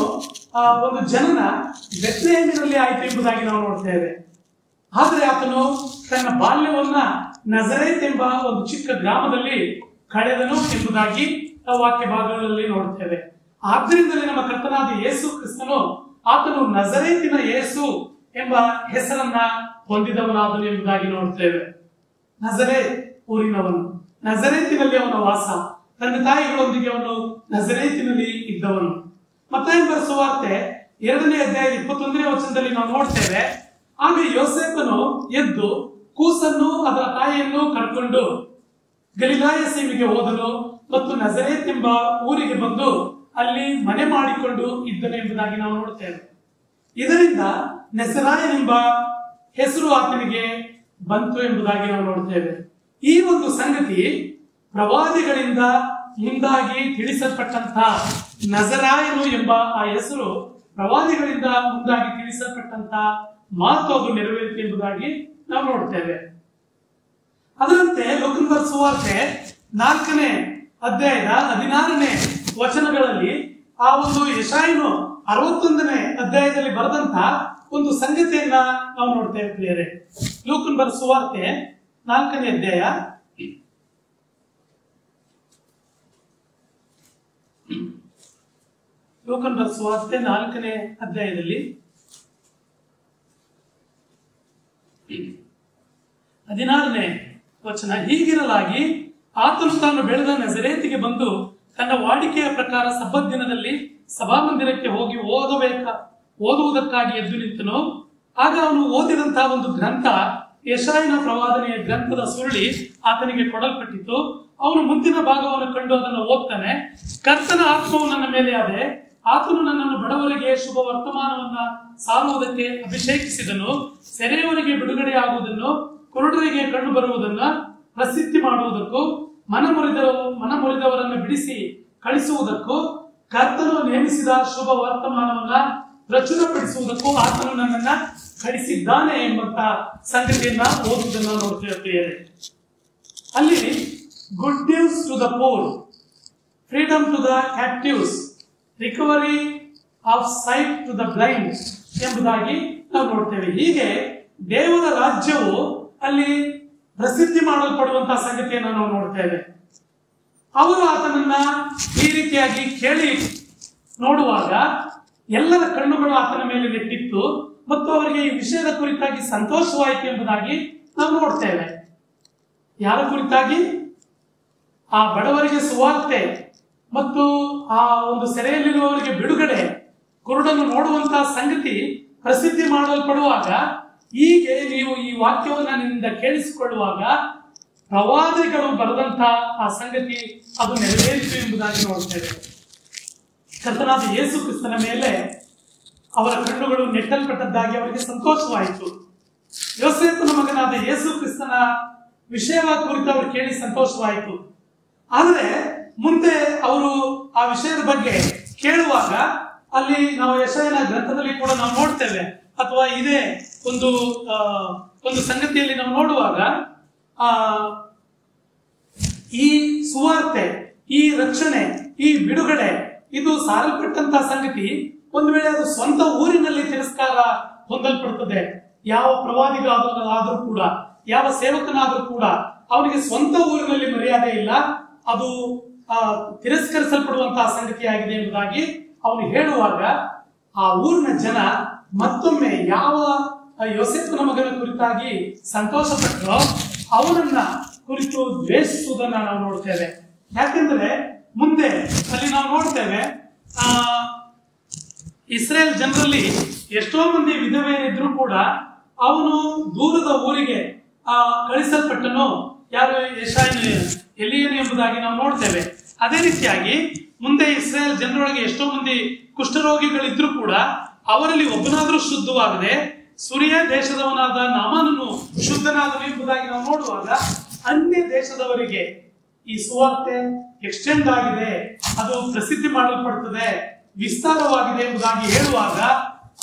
ಒಂದು ಜನನ ಬೆತ್ಲೆಹೇಮಿನಲ್ಲಿ ಆಯಿತು ಎಂಬುದಾಗಿ ನಾವು ನೋಡ್ತೇವೆ. ಆದರೆ ಆತನು ತನ್ನ ಬಾಲ್ಯವನ್ನ ನಜರೇತ್ ಎಂಬ ಒಂದು ಚಿಕ್ಕ ಗ್ರಾಮದಲ್ಲಿ ಕಳೆದನು ಎಂಬುದಾಗಿ ವಾಕ್ಯ ಭಾಗಗಳಲ್ಲಿ ನೋಡ್ತೇವೆ. ಆದ್ದರಿಂದಲೇ ನಮ್ಮ ಕರ್ತನಾದ ಯೇಸು ಕ್ರಿಸ್ತನು ಆತನು ನಜರೇತಿನ ಯೇಸು ಎಂಬ ಹೆಸರನ್ನ ಹೊಂದಿದವನಾದನು ಎಂಬುದಾಗಿ ನೋಡ್ತೇವೆ. ನಜರೇತ್ ಊರಿನವನು, ನಜರೇತಿನಲ್ಲಿ ಅವನ ವಾಸ, ತಂದೆ ತಾಯಿಗಳೊಂದಿಗೆ ಅವನು ನಜರೇತಿನಲ್ಲಿ ಇದ್ದವನು. ಮತ್ತಾಯ ಸುವಾರ್ತೆ 2ನೇ ಅಧ್ಯಾಯ 21ನೇ ವಚನದಲ್ಲಿ ನಾವು ನೋಡ್ತೇವೆ, ಆಗ ಯೋಸೇಫನು ಎದ್ದು ಕೂಸನ್ನು ಅದರ ತಾಯಿಯನ್ನು ಕರ್ಕೊಂಡು ಗಲಿಲಾಯ ಸೀಮೆಗೆ ಹೋದನು ಮತ್ತು ನಜರೇತ್ ಎಂಬ ಊರಿಗೆ ಬಂದು ಅಲ್ಲಿ ಮನೆ ಮಾಡಿಕೊಂಡು ಇದ್ದನು ಎಂಬುದಾಗಿ ನಾವು ನೋಡ್ತೇವೆ. ಇದರಿಂದ ನಜರಾಯನೆಂಬ ಹೆಸರು ಆತನಿಗೆ ಬಂತು ಎಂಬುದಾಗಿ ನಾವು ನೋಡ್ತೇವೆ. ಈ ಒಂದು ಸಂಗತಿ ಪ್ರವಾದಿಗಳಿಂದ ಮುಂದಾಗಿ ತಿಳಿಸಲ್ಪಟ್ಟಂತಹ ನಜರಾಯನು ಎಂಬ ಆ ಹೆಸರು ಪ್ರವಾದಿಗಳಿಂದ ಮುಂದಾಗಿ ತಿಳಿಸಲ್ಪಟ್ಟಂತಹ ಮಾತು ಅದು ನೆರವೇರಿತು ಎಂಬುದಾಗಿ ನಾವು ನೋಡ್ತೇವೆ. ಅದರಂತೆ ಲೋಕನ ಸುವಾರ್ತೆ 4ನೇ ಅಧ್ಯಾಯದ 16ನೇ ವಚನಗಳಲ್ಲಿ ಆ ಒಂದು ಯೆಶಾಯನು 61ನೇ ಅಧ್ಯಾಯದಲ್ಲಿ ಬರೆದಂತ ಒಂದು ಸಂಗತಿಯನ್ನ ನಾವು ನೋಡ್ತೇವೆ ಪ್ರಿಯರೇ. ಲೋಕನ ಸುವಾರ್ತೆ 4ನೇ ಅಧ್ಯಾಯ ಲೋಕನ ಸುವಾರ್ತೆ 4ನೇ ಅಧ್ಯಾಯದಲ್ಲಿ 16ನೇ ವಚನ, ಹೀಗಿರಲಾಗಿ ಆತನು ತಾನು ಬೆಳೆದ ನಜರೇತಿಗೆ ಬಂದು ತನ್ನ ವಾಡಿಕೆಯ ಪ್ರಕಾರ ಸಬ್ಬತ್ ದಿನದಲ್ಲಿ ಸಭಾಮಂದಿರಕ್ಕೆ ಹೋಗಿ ಓದುವುದಕ್ಕಾಗಿ ಎದ್ದು ನಿಂತನು. ಆಗ ಅವನು ಓದಿದಂತಹ ಒಂದು ಗ್ರಂಥ ಯೆಶಾಯನ ಪ್ರವಾದನೆಯ ಗ್ರಂಥದ ಸುರುಳಿ ಆತನಿಗೆ ಕೊಡಲ್ಪಟ್ಟಿತು. ಅವನು ಮುಂದಿನ ಭಾಗವನ್ನು ಕಂಡು ಅದನ್ನು ಓದ್ತಾನೆ. ಕರ್ತನ ಆತ್ಮವು ನನ್ನ ಮೇಲೆ ಆದೆ, ಆತನು ನನ್ನನ್ನು ಬಡವರಿಗೆ ಶುಭ ವರ್ತಮಾನವನ್ನ ಸಾರುವುದಕ್ಕೆ ಅಭಿಷೇಕಿಸಿದನು, ಸೆರೆಯವರಿಗೆ ಬಿಡುಗಡೆ ಆಗುವುದನ್ನು, ಕುರುಡರಿಗೆ ಕಂಡು ಬರುವುದನ್ನ ಪ್ರಸಿದ್ಧಿ ಮಾಡುವುದಕ್ಕೂ, ಮನಮುರಿದವರನ್ನು ಬಿಡಿಸಿ ಕಳಿಸುವುದಕ್ಕೂ, ಕರ್ತನು ನೇಮಿಸಿದ ಶುಭ ವರ್ತಮಾನವನ್ನ ಪ್ರಚುರಪಡಿಸುವುದಕ್ಕೂ ಆತನು ನನ್ನನ್ನ ಕಳಿಸಿದ್ದಾನೆ ಎಂಬಂತ ಸಂಗತಿಯನ್ನ ಓದುವುದನ್ನು ನೋಡ್ತಿರ್ತೇವೆ. ಅಲ್ಲಿ good news to the poor, freedom to the captives, recovery of sight to the blind ಎಂಬುದಾಗಿ ನಾವು ನೋಡ್ತೇವೆ. ಹೀಗೆ ದೇವರ ರಾಜ್ಯವು ಅಲ್ಲಿ ಪ್ರಸಿದ್ಧಿ ಮಾಡಲ್ಪಡುವಂತಹ ಸಂಗತಿಯನ್ನು ನಾವು ನೋಡ್ತೇವೆ. ಅವರು ಆತನನ್ನ ಈ ರೀತಿಯಾಗಿ ಕೇಳಿ ನೋಡುವಾಗ ಎಲ್ಲರ ಕಣ್ಣುಗಳು ಆತನ ಮೇಲೆ ನೆಟ್ಟಿತ್ತು ಮತ್ತು ಅವರಿಗೆ ಈ ವಿಷಯದ ಕುರಿತಾಗಿ ಸಂತೋಷವಾಯಿತು ಎಂಬುದಾಗಿ ನಾವು ನೋಡ್ತೇವೆ. ಯಾರ ಕುರಿತಾಗಿ? ಆ ಬಡವರಿಗೆ ಸುವಾರ್ತೆ ಮತ್ತು ಆ ಒಂದು ಸೆರೆಯಲ್ಲಿರುವವರಿಗೆ ಬಿಡುಗಡೆ, ಕುರುಡನ್ನು ನೋಡುವಂತಹ ಸಂಗತಿ ಪ್ರಸಿದ್ಧಿ ಮಾಡಲ್ಪಡುವಾಗ, ಹೀಗೆ ನೀವು ಈ ವಾಕ್ಯವನ್ನು ನಿನ್ನಿಂದ ಕೇಳಿಸಿಕೊಳ್ಳುವಾಗ ಪ್ರವಾದಿಗಳು ಬರೆದಂತಹ ಆ ಸಂಗತಿ ಅದು ನೆರವೇರಿತು ಎಂಬುದಾಗಿ ನೋಡ್ತೇವೆ. ಕರ್ತನಾದ ಯೇಸು ಕ್ರಿಸ್ತನ ಮೇಲೆ ಅವರ ಕಣ್ಣುಗಳು ನೆಟ್ಟಲ್ಪಟ್ಟದ್ದಾಗಿ ಅವರಿಗೆ ಸಂತೋಷವಾಯಿತು. ಯೋಸೇಫನ ಮಗನಾದ ಯೇಸು ಕ್ರಿಸ್ತನ ವಿಷಯವಾದ ಕುರಿತು ಅವರು ಕೇಳಿ ಸಂತೋಷವಾಯಿತು. ಆದರೆ ಮುಂದೆ ಅವರು ಆ ವಿಷಯದ ಬಗ್ಗೆ ಕೇಳುವಾಗ ಅಲ್ಲಿ ನಾವು ಯೆಶಾಯನ ಗ್ರಂಥದಲ್ಲಿ ಕೂಡ ನಾವು ನೋಡ್ತೇವೆ, ಅಥವಾ ಇದೇ ಒಂದು ಸಂಗತಿಯಲ್ಲಿ ನಾವು ನೋಡುವಾಗ ಈ ಸುವಾರ್ತೆ, ಈ ರಕ್ಷಣೆ, ಈ ಬಿಡುಗಡೆ ಇದು ಸಾರಲ್ಪಟ್ಟಂತಹ ಸಂಗತಿ ಒಂದು ವೇಳೆ ಅದು ಸ್ವಂತ ಊರಿನಲ್ಲಿ ತಿರಸ್ಕಾರ ಹೊಂದಲ್ಪಡುತ್ತದೆ. ಯಾವ ಪ್ರವಾದಿಗಳಾದರೂ ಕೂಡ, ಯಾವ ಸೇವಕನಾದರೂ ಕೂಡ ಅವನಿಗೆ ಸ್ವಂತ ಊರಿನಲ್ಲಿ ಮರ್ಯಾದೆ ಇಲ್ಲ, ಅದು ತಿರಸ್ಕರಿಸಲ್ಪಡುವಂತಹ ಸಂಗತಿಯಾಗಿದೆ ಎಂಬುದಾಗಿ ಅವನು ಹೇಳುವಾಗ ಆ ಊರಿನ ಜನ ಮತ್ತೊಮ್ಮೆ ಯಾವ ಯೋಸೇಫನ ಮಗನ ಕುರಿತಾಗಿ ಸಂತೋಷ ಪಟ್ಟರೋ ಅವನನ್ನ ಕುರಿತು ದ್ವೇಷಿಸುವುದನ್ನ ನಾವು ನೋಡ್ತೇವೆ. ಯಾಕೆಂದ್ರೆ ಮುಂದೆ ಅಲ್ಲಿ ನಾವು ನೋಡ್ತೇವೆ, ಇಸ್ರೇಲ್ ಜನರಲ್ಲಿ ಎಷ್ಟೋ ಮಂದಿ ವಿಧವೆಯರಿದ್ರು ಕೂಡ ಅವನು ದೂರದ ಊರಿಗೆ ಕಳಿಸಲ್ಪಟ್ಟನು. ಯಾರು? ಎಲಿಯನು ಎಂಬುದಾಗಿ ನಾವು ನೋಡ್ತೇವೆ. ಅದೇ ರೀತಿಯಾಗಿ ಮುಂದೆ ಇಸ್ರಾಯೇಲ್ ಜನರೊಳಗೆ ಎಷ್ಟೋ ಮಂದಿ ಕುಷ್ಠರೋಗಿಗಳಿದ್ರು ಕೂಡ ಅವರಲ್ಲಿ ಒಬ್ಬನಾದ್ರೂ ಶುದ್ಧವಾಗದೆ ಸುರಿಯ ದೇಶದವನಾದ ನಾಮಾನನು ಶುದ್ಧನಾದನು ಎಂಬುದಾಗಿ ನಾವು ನೋಡುವಾಗ ಅನ್ಯ ದೇಶದವರಿಗೆ ಈ ಸುವಾರ್ತೆ ಎಕ್ಸ್ಟೆಂಡ್ ಆಗಿದೆ, ಅದು ಪ್ರಸಿದ್ಧಿ ಮಾಡಲ್ಪಡುತ್ತದೆ, ವಿಸ್ತಾರವಾಗಿದೆ ಎಂಬುದಾಗಿ ಹೇಳುವಾಗ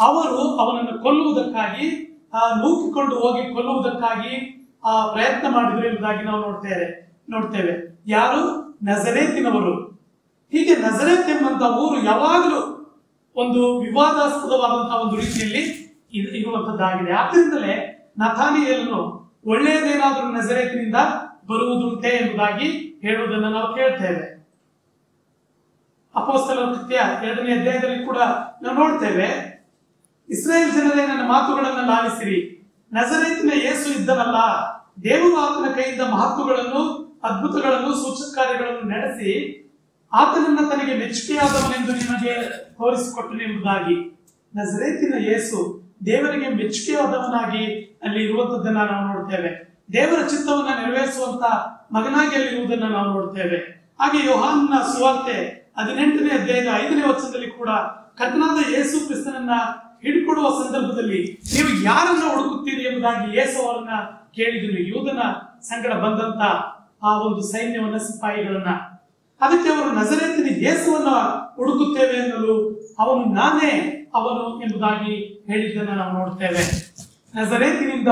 ಅವರು ಅವನನ್ನು ಕೊಲ್ಲುವುದಕ್ಕಾಗಿ ನೂಕಿಕೊಂಡು ಹೋಗಿ ಕೊಲ್ಲುವುದಕ್ಕಾಗಿ ಪ್ರಯತ್ನ ಮಾಡಿದ್ರು ಎಂಬುದಾಗಿ ನಾವು ನೋಡ್ತೇವೆ. ಯಾರು? ನಜರೇತಿನವರು. ಹೀಗೆ ನಜರೇತ್ ಎಂಬಂತ ಊರು ಯಾವಾಗಲೂ ಒಂದು ವಿವಾದಾಸ್ಪದವಾದಂತಹ ಒಂದು ರೀತಿಯಲ್ಲಿ ಇರುವಂತದ್ದಾಗಿದೆ. ಆದ್ರಿಂದಲೇ ನತಾನಿಯೇಲನು ಒಳ್ಳೆಯದೇನಾದ್ರೂ ನಜರೇತಿನಿಂದ ಬರುವುದುಂಟೆ ಎಂಬುದಾಗಿ ಹೇಳುವುದನ್ನು ನಾವು ಕೇಳ್ತೇವೆ. ಅಪೊಸ್ತಲರ ಕೃತ್ಯ 2ನೇ ಅಧ್ಯಾಯದಲ್ಲಿ ಕೂಡ ನಾವು ನೋಡ್ತೇವೆ, ಇಸ್ರಾಯೇಲ್ ಜನರೇ ನನ್ನ ಮಾತುಗಳನ್ನು ಲಾಲಿಸಿರಿ, ನಜರೇತಿನ ಯೇಸು ಇದ್ದನಲ್ಲ, ದೇವರು ಆತನ ಕೈಯಿಂದ ಮಹತ್ವಗಳನ್ನು ಅದ್ಭುತಗಳನ್ನು ಸೂಚಕ ಕಾರ್ಯಗಳನ್ನು ನಡೆಸಿ ಆತನನ್ನ ತನಗೆ ಮೆಚ್ಚುಗೆಯಾದವನೆಂದು ನಿಮಗೆ ತೋರಿಸಿಕೊಟ್ಟನು ಎಂಬುದಾಗಿ. ನಜರೇತಿನ ಯೇಸು ದೇವರಿಗೆ ಮೆಚ್ಚುಗೆಯಾದವನಾಗಿ ಅಲ್ಲಿ ಇರುವಂತದ್ದನ್ನ ನಾವು ನೋಡ್ತೇವೆ. ದೇವರ ಚಿತ್ತವನ್ನ ನೆರವೇರಿಸುವಂತ ಮಗನಾಗಿ ಅಲ್ಲಿ ಇರುವುದನ್ನ ನಾವು ನೋಡ್ತೇವೆ. ಹಾಗೆ ಯೋಹಾನನ ಸುವಾರ್ತೆ 18ನೇ ಅಧ್ಯಾಯದ 5ನೇ ವಚನದಲ್ಲಿ ಕೂಡ ಕರ್ತನಾದ ಯೇಸು ಕ್ರಿಸ್ತನನ್ನ ಹಿಡ್ಕೊಡುವ ಸಂದರ್ಭದಲ್ಲಿ ನೀವು ಯಾರನ್ನ ಹುಡುಕುತ್ತೀರಿ ಎಂಬುದಾಗಿ ಯೇಸು ಅವರನ್ನ ಕೇಳಿದ್ರು, ಯೂದನ ಸಂಗಡ ಬಂದಂತ ಆ ಒಂದು ಸೈನ್ಯವನ್ನ, ಸಿಪಾಯಿಗಳನ್ನ. ಅದಕ್ಕೆ ಅವರು ನಜರೇತಿನ ಯೇಸುವನ್ನ ಹುಡುಕುತ್ತೇವೆ ಎನ್ನಲು ಅವನು ನಾನೇ ಅವನು ಎಂಬುದಾಗಿ ಹೇಳಿದ್ದನ್ನ ನಾವು ನೋಡ್ತೇವೆ. ನಜರೇತಿನಿಂದ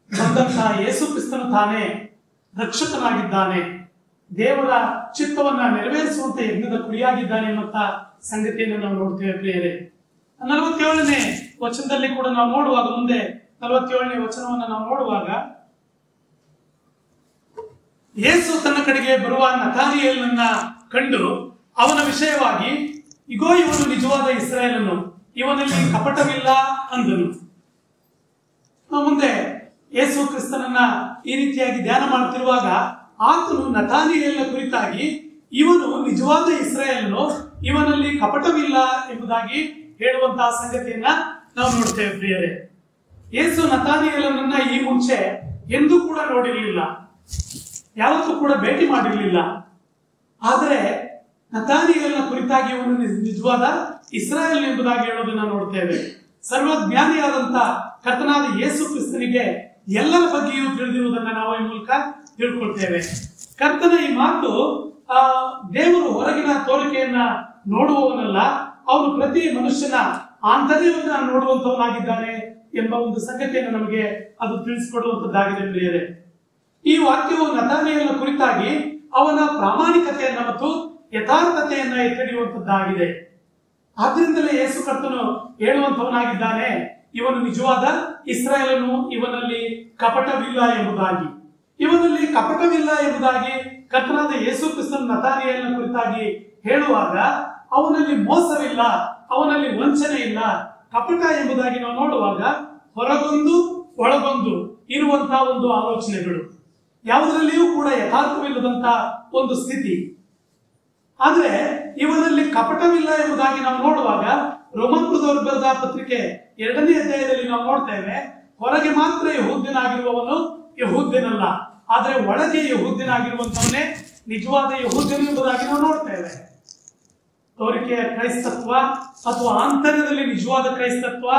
ಬಂದಂತಹ ಯೇಸು ಕ್ರಿಸ್ತನು ತಾನೇ ರಕ್ಷಕನಾಗಿದ್ದಾನೆ, ದೇವರ ಚಿತ್ತವನ್ನ ನೆರವೇರಿಸುವಂತ ಯಜ್ಞದ ಕುರಿಯಾಗಿದ್ದಾನೆ ಎಂಬಂತ ಸಂಗತಿಯನ್ನು ನಾವು ನೋಡ್ತೇವೆ ಪ್ರಿಯರೇ. 47ನೇ ವಚನದಲ್ಲಿ ಕೂಡ ನಾವು ನೋಡುವಾಗ, ಮುಂದೆ 47ನೇ ವಚನವನ್ನ ನಾವು ನೋಡುವಾಗ, ಯೇಸು ತನ್ನ ಕಡೆಗೆ ಬರುವ ನತಾನಿಯೇಲನನ್ನ ಕಂಡು ಅವನ ವಿಷಯವಾಗಿ, ಇಗೋ ಇವನು ನಿಜವಾದ ಇಸ್ರಾಯೇಲನು, ಇವನಲ್ಲಿ ಕಪಟವಿಲ್ಲ ಅಂದನು. ಮುಂದೆ ಯೇಸು ಕ್ರಿಸ್ತನನ್ನ ಈ ರೀತಿಯಾಗಿ ಧ್ಯಾನ ಮಾಡುತ್ತಿರುವಾಗ ಆತನು ನತಾನಿಯೇಲನ ಕುರಿತಾಗಿ, ಇವನು ನಿಜವಾದ ಇಸ್ರಾಯೇಲನು, ಇವನಲ್ಲಿ ಕಪಟವಿಲ್ಲ ಎಂಬುದಾಗಿ ಹೇಳುವಂತಹ ಸಂಗತಿಯನ್ನ ನಾವು ನೋಡ್ತೇವೆ ಪ್ರಿಯರೇ. ಯೇಸು ನತಾನಿಯೇಲನನ್ನ ಈ ಮುಂಚೆ ಎಂದೂ ಕೂಡ ನೋಡಿರಲಿಲ್ಲ, ಯಾವತ್ತೂ ಕೂಡ ಭೇಟಿ ಮಾಡಿರಲಿಲ್ಲ. ಆದರೆ ನತಾನಿಯೇಲನ ಕುರಿತಾಗಿ ಇವನು ನಿಜವಾದ ಇಸ್ರಾಯೇಲ್ ಎಂಬುದಾಗಿ ಹೇಳೋದನ್ನ ನೋಡ್ತೇವೆ. ಸರ್ವಜ್ಞಾನಿಯಾದಂತ ಕರ್ತನಾದ ಯೇಸು ಕ್ರಿಸ್ತನಿಗೆ ಎಲ್ಲರ ಬಗ್ಗೆಯೂ ತಿಳಿದಿರುವುದನ್ನ ನಾವು ಈ ಮೂಲಕ ತಿಳ್ಕೊಳ್ತೇವೆ. ಕರ್ತನ ಈ ಮಾತು, ದೇವರು ಹೊರಗಿನ ತೋರಿಕೆಯನ್ನ ನೋಡುವವನಲ್ಲ, ಅವನು ಪ್ರತಿ ಮನುಷ್ಯನ ಆಂತರ್ಯವನ್ನ ನೋಡುವಂತವನಾಗಿದ್ದಾನೆ ಎಂಬ ಒಂದು ಸಂಗತಿಯನ್ನು ನಮಗೆ ಅದು ತಿಳಿಸಿಕೊಡುವಂತದ್ದಾಗಿದೆ ಪ್ರಿಯರೇ. ಈ ವಾಕ್ಯವು ನತಾನಿಯೇಲನ ಕುರಿತಾಗಿ ಅವನ ಪ್ರಾಮಾಣಿಕತೆಯನ್ನ ಮತ್ತು ಯಥಾರ್ಥತೆಯನ್ನ ಎತ್ತಿಡಿಯುವಂತದ್ದಾಗಿದೆ. ಆದ್ರಿಂದಲೇ ಯೇಸು ಕರ್ತನು ಹೇಳುವಂತವನಾಗಿದ್ದಾನೆ, ಇವನು ನಿಜವಾದ ಇಸ್ರಾಯೇಲನು, ಇವನಲ್ಲಿ ಕಪಟವಿಲ್ಲ ಎಂಬುದಾಗಿ. ಇವನಲ್ಲಿ ಕಪಟವಿಲ್ಲ ಎಂಬುದಾಗಿ ಕರ್ತನಾದ ಯೇಸು ಕ್ರಿಸ್ತನ ನತಾನಿಯೇಲನ ಕುರಿತಾಗಿ ಹೇಳುವಾಗ ಅವನಲ್ಲಿ ಮೋಸವಿಲ್ಲ, ಅವನಲ್ಲಿ ವಂಚನೆ ಇಲ್ಲ. ಕಪಟ ಎಂಬುದಾಗಿ ನಾವು ನೋಡುವಾಗ ಹೊರಗೊಂದು ಒಳಗೊಂದು ಇರುವಂತಹ ಒಂದು ಆಲೋಚನೆಗಳು, ಯಾವುದರಲ್ಲಿಯೂ ಕೂಡ ಯಥಾರ್ಥವಿಲ್ಲದಂತ ಒಂದು ಸ್ಥಿತಿ. ಆದ್ರೆ ಇವನಲ್ಲಿ ಕಪಟವಿಲ್ಲ ಎಂಬುದಾಗಿ ನಾವು ನೋಡುವಾಗ ರೋಮನ್ದವರು ಬರೆದ ಪತ್ರಿಕೆ 2ನೇ ಅಧ್ಯಾಯದಲ್ಲಿ ನಾವು ನೋಡ್ತೇವೆ, ಹೊರಗೆ ಮಾತ್ರ ಯಹೂದ್ಯನಾಗಿರುವವನು ಯಹೂದ್ಯನಲ್ಲ, ಆದ್ರೆ ಒಳಗೆ ಯಹೂದ್ಯನಾಗಿರುವಂತವನೇ ನಿಜವಾದ ಯಹೂದ್ಯನು ಎಂಬುದಾಗಿ ನಾವು ನೋಡ್ತೇವೆ. ತೋರಿಕೆಯ ಕ್ರೈಸ್ತತ್ವ ಅಥವಾ ಆಂತರ್ಯದಲ್ಲಿ ನಿಜವಾದ ಕ್ರೈಸ್ತತ್ವ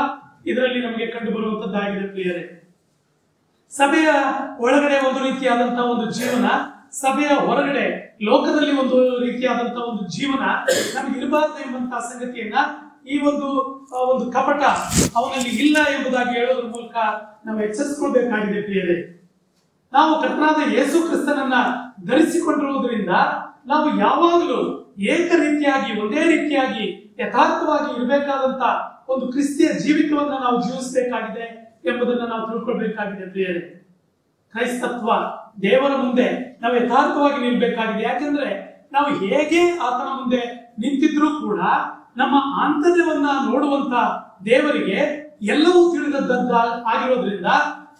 ಇದರಲ್ಲಿ ನಮಗೆ ಕಂಡು ಬರುವಂತದ್ದಾಗಿದೆ ಪ್ರಿಯರೇ. ಸಭೆಯ ಒಳಗಡೆ ಒಂದು ರೀತಿಯಾದಂತಹ ಒಂದು ಜೀವನ, ಸಭೆಯ ಹೊರಗಡೆ ಲೋಕದಲ್ಲಿ ಒಂದು ರೀತಿಯಾದಂತಹ ಒಂದು ಜೀವನ ನಮ್ಗೆ ಇರಬಾರದು ಎಂಬಂತಹ ಸಂಗತಿಯನ್ನ ಈ ಒಂದು ಕಪಟ ಅವನಲ್ಲಿ ಇಲ್ಲ ಎಂಬುದಾಗಿ ಹೇಳೋದ್ರ ಮೂಲಕ ನಾವು ಎಚ್ಚರಿಸಿಕೊಳ್ಬೇಕಾಗಿದೆ ಪ್ರಿಯರೇ. ನಾವು ಕರ್ತನಾದ ಯೇಸು ಕ್ರಿಸ್ತನನ್ನ ಧರಿಸಿಕೊಂಡಿರುವುದರಿಂದ ನಾವು ಯಾವಾಗಲೂ ಏಕ ರೀತಿಯಾಗಿ, ಒಂದೇ ರೀತಿಯಾಗಿ ಯಥಾರ್ಥವಾಗಿ ಇರಬೇಕಾದಂತ ಒಂದು ಕ್ರಿಸ್ತಿಯ ಜೀವಿತವನ್ನ ನಾವು ಜೀವಿಸಬೇಕಾಗಿದೆ ಎಂಬುದನ್ನ ನಾವು ತಿಳ್ಕೊಳ್ಬೇಕಾಗಿದೆ ಪ್ರಿಯರೇ. ಕ್ರೈಸ್ತತ್ವ ದೇವರ ಮುಂದೆ ನಾವು ಯಥಾರ್ಥವಾಗಿ ನಿಲ್ಬೇಕಾಗಿದೆ. ಯಾಕೆಂದ್ರೆ ನಾವು ಹೇಗೆ ಆತನ ಮುಂದೆ ನಿಂತಿದ್ರೂ ಕೂಡ ನಮ್ಮ ಆಂತರ್ಯವನ್ನ ನೋಡುವಂತ ದೇವರಿಗೆ ಎಲ್ಲವೂ ತಿಳಿದದ್ದ ಆಗಿರೋದ್ರಿಂದ